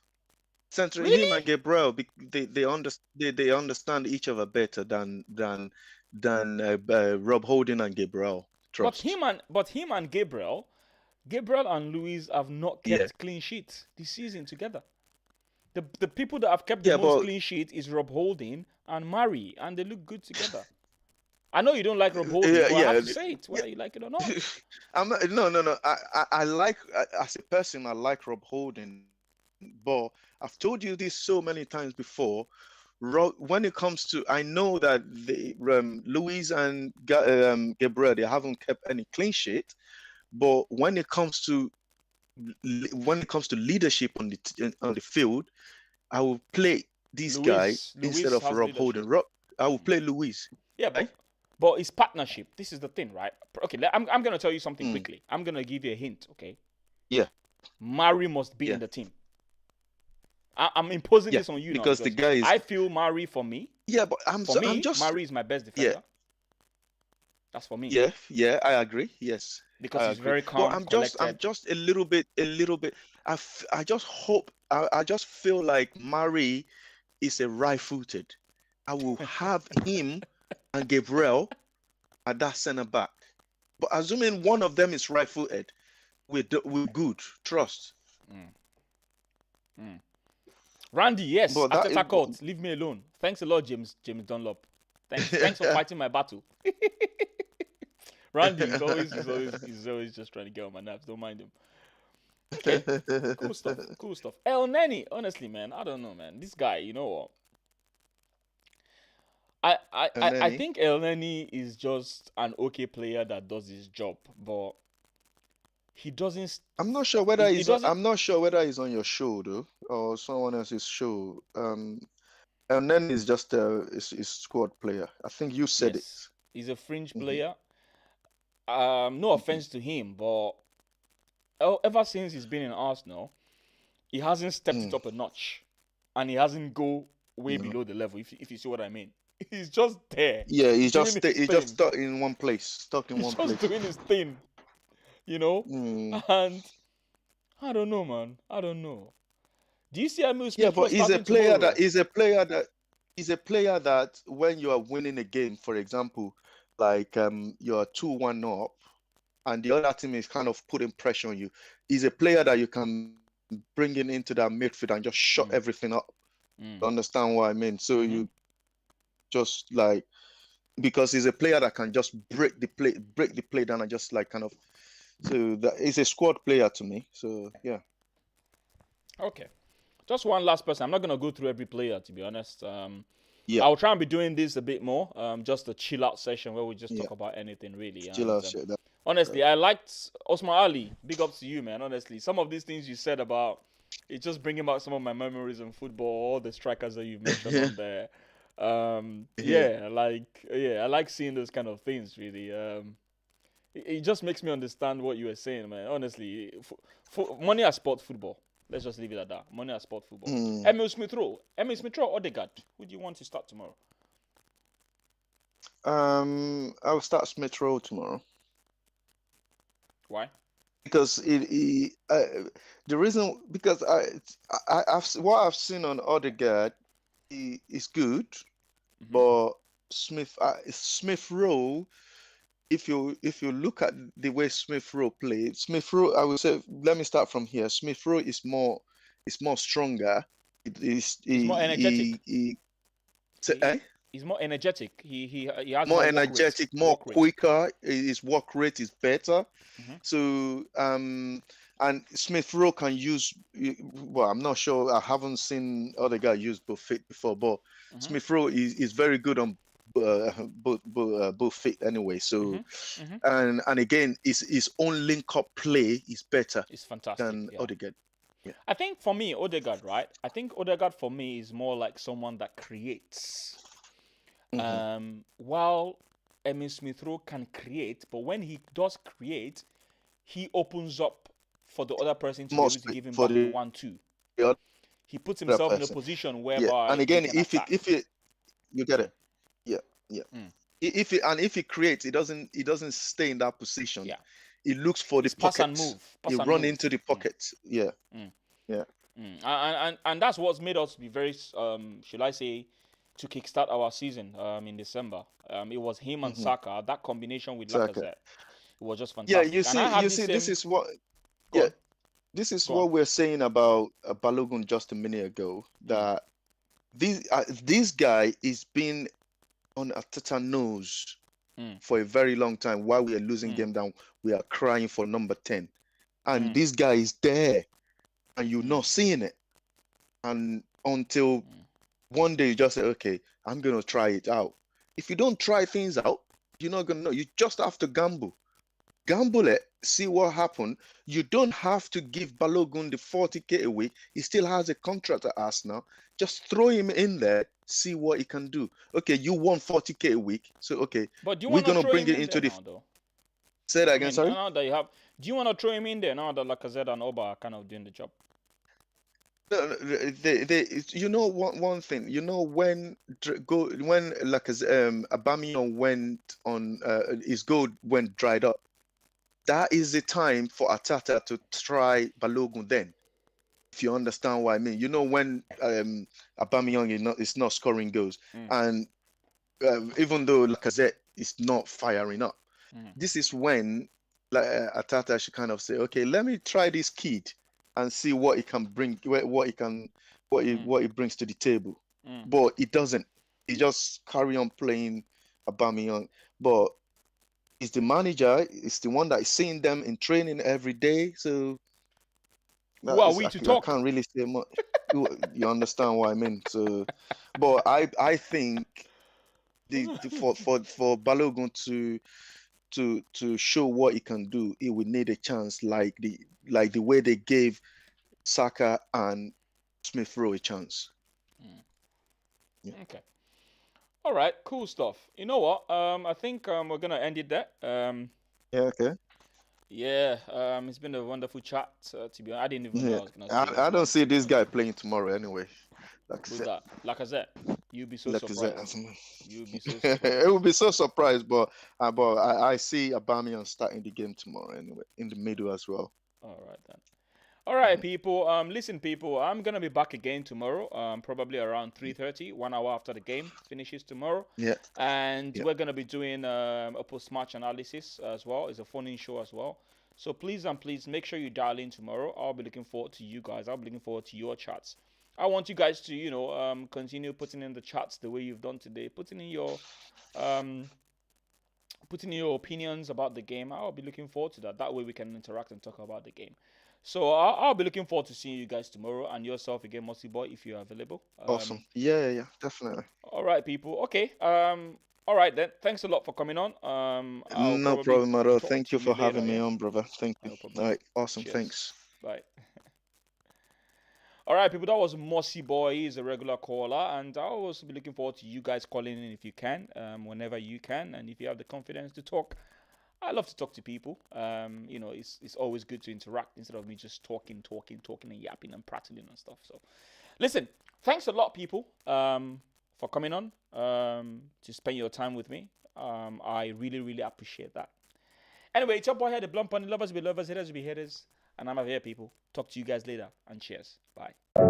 Speaker 1: Really?
Speaker 2: Him and Gabriel, they understand each other better than Rob Holding and Gabriel. Trust.
Speaker 1: But him and Gabriel and Luis have not kept clean sheets this season together. The people that have kept the most clean sheet is Rob Holding and Mari, and they look good together. I know you don't like Rob Holding, but I have to say it, whether you like it or not.
Speaker 2: No. I like, as a person, I like Rob Holding, but I've told you this so many times before. When it comes to, I know that the Luis and Gabriel, they haven't kept any clean sheet, but when it comes to leadership on the field, I will play this guy instead of Rob Holding. I will play Luis.
Speaker 1: Yeah, but it's partnership. This is the thing, right? Okay, I'm going to tell you something quickly. I'm going to give you a hint, okay?
Speaker 2: Yeah.
Speaker 1: Mari must be in the team. I'm imposing this on you
Speaker 2: because
Speaker 1: now.
Speaker 2: The guy is...
Speaker 1: I feel Mari for me.
Speaker 2: Yeah, but
Speaker 1: Mari is my best defender.
Speaker 2: Yeah.
Speaker 1: That's for me.
Speaker 2: Yeah, I agree. Yes.
Speaker 1: Because he's very calm,
Speaker 2: I'm just a little bit. I just hope, I just feel like Mari is a right-footed. I will have him and Gabriel at that center back. But assuming one of them is right-footed, we're good. Trust.
Speaker 1: Randy, yes. Ateta Court, leave me alone. Thanks a lot, James Dunlop. Thanks for fighting my battle. Randy is always just trying to get on my nerves. Don't mind him. Okay, cool stuff. El Neni, honestly, man, I don't know, man. This guy, you know what? I think El Neni is just an okay player that does his job, but he doesn't.
Speaker 2: I'm not sure whether I'm not sure whether he's on your show though, or someone else's show. El Neni is just a squad player. I think you said it.
Speaker 1: He's a fringe player. No offense to him, but ever since he's been in Arsenal, he hasn't stepped it up a notch, and he hasn't go way below the level. If you see what I mean, he's just there.
Speaker 2: Yeah, he's just stuck in one place.
Speaker 1: He's just doing his thing, you know. And I don't know, man. I don't know. Do you see Emil Smith?
Speaker 2: Yeah, but he's a player that when you are winning a game, for example, like you're 2-1 up and the other team is kind of putting pressure on you, he's a player that you can bring into that midfield and just shut everything up. You understand what I mean? So you just like, because he's a player that can just break the play down and just like kind of, so that is a squad player to me. So yeah.
Speaker 1: Okay. Just one last person. I'm not gonna go through every player, to be honest. I'll try and be doing this a bit more. Just a chill out session where we just talk about anything really.
Speaker 2: Chill out shit.
Speaker 1: Honestly, I liked Osman Ali. Big ups to you, man. Honestly, some of these things you said about it's just bringing back some of my memories in football. All the strikers that you've mentioned on there. I like seeing those kind of things really. It just makes me understand what you were saying, man. Honestly, money has sport football. Let's just leave it at that. Money has sport football. Emil Smith Rowe, Odegaard. Who do you want to start tomorrow?
Speaker 2: I'll start Smith Rowe tomorrow.
Speaker 1: Why?
Speaker 2: Because the reason, because what I've seen on Odegaard is good, but Smith Rowe, if you look at the way Smith Rowe played, Smith Rowe, I would say, let me start from here. Smith Rowe is more stronger.
Speaker 1: He's more energetic. He's more energetic. He has
Speaker 2: more energetic, more quicker. His work rate is better. So and Smith Rowe can use. Well, I'm not sure. I haven't seen other guy use both feet before, but Smith Rowe is very good on both feet anyway. So and again, his own link up play is better.
Speaker 1: It's fantastic
Speaker 2: than Odegaard.
Speaker 1: Yeah. I think for me, Odegaard, right? I think Odegaard for me is more like someone that creates. While Emil Smith Rowe can create, but when he does create, he opens up for the other person to be able to give him back the 1-2. He puts himself in a position whereby.
Speaker 2: And again, if you get it, if he creates, he doesn't stay in that position.
Speaker 1: Yeah.
Speaker 2: He looks for the pocket.
Speaker 1: Pass and move.
Speaker 2: He run into the pocket.
Speaker 1: And that's what's made us be very, should I say, to kickstart our season in December. It was him and Saka. That combination with Lacazette, it was just fantastic.
Speaker 2: Yeah, you see, this is what. This is what we're saying about Balogun just a minute ago. That this guy is been on Arteta nose for a very long time. While we are losing game down, we are crying for number 10, and this guy is there, and you're not seeing it, and until one day you just say, okay, I'm gonna try it out. If you don't try things out, you're not gonna know. You just have to gamble it, see what happens. You don't have to give Balogun the 40k a week. He still has a contract at Arsenal. Just throw him in there, see what he can do. Okay, you want 40k a week, so okay,
Speaker 1: but
Speaker 2: we're gonna bring it into the. Say that again, sorry.
Speaker 1: Now that you have, do you want to throw him in there now that Lacazette and Oba are kind of doing the job?
Speaker 2: No, you know one thing. You know when Lacazette, Aubameyang went on, his goal went dried up. That is the time for Arteta to try Balogun then. If you understand what I mean. You know when Aubameyang is not scoring goals, and even though Lacazette is not firing up, this is when Arteta should kind of say, okay, let me try this kid and see what he can bring, what he brings to the table. But it doesn't. He just carry on playing Aubameyang. But it's the manager. It's the one that is seeing them in training every day. So
Speaker 1: who are we to talk?
Speaker 2: I can't really say much. You understand what I mean? So, but I think for Balogun to show what he can do, he would need a chance like the way they gave Saka and Smith Rowe a chance.
Speaker 1: Okay. All right, cool stuff. You know what? I think we're gonna end it there.
Speaker 2: Okay.
Speaker 1: Yeah. It's been a wonderful chat. To be honest, I didn't even know I was gonna say
Speaker 2: I don't see this guy playing tomorrow anyway.
Speaker 1: Who's that? Lacazette. You'd be so surprised. You'd be so
Speaker 2: surprised. It would be so surprised, but I see Aubameyang starting the game tomorrow anyway, in the middle as well.
Speaker 1: All right then. All right, people. Listen, people. I'm gonna be back again tomorrow. Probably around 3:30, 1 hour after the game finishes tomorrow.
Speaker 2: Yeah.
Speaker 1: And we're gonna be doing a post-match analysis as well. It's a phone-in show as well. So please make sure you dial in tomorrow. I'll be looking forward to you guys. I'll be looking forward to your chats. I want you guys to, continue putting in the chats the way you've done today. Putting in your opinions about the game. I'll be looking forward to that. That way we can interact and talk about the game. So I'll be looking forward to seeing you guys tomorrow, and yourself again, Mossy Boy, if you're available.
Speaker 2: Awesome. Yeah, definitely.
Speaker 1: All right, people. Okay. All right then. Thanks a lot for coming on.
Speaker 2: No problem at all. Thank you for having me on, brother. Thank you.
Speaker 1: No
Speaker 2: all right. Awesome.
Speaker 1: Cheers.
Speaker 2: Thanks.
Speaker 1: Bye. All right, people, that was Mossy Boy. He's a regular caller, and I'll also be looking forward to you guys calling in if you can, whenever you can, and if you have the confidence to talk, I love to talk to people. You know, it's always good to interact instead of me just talking and yapping and prattling and stuff. So, listen, thanks a lot, people, for coming on to spend your time with me. I really, really appreciate that. Anyway, it's your boy here, the Blunt Bunny. Lovers be lovers, haters be haters. And I'm out here, people. Talk to you guys later. And cheers. Bye.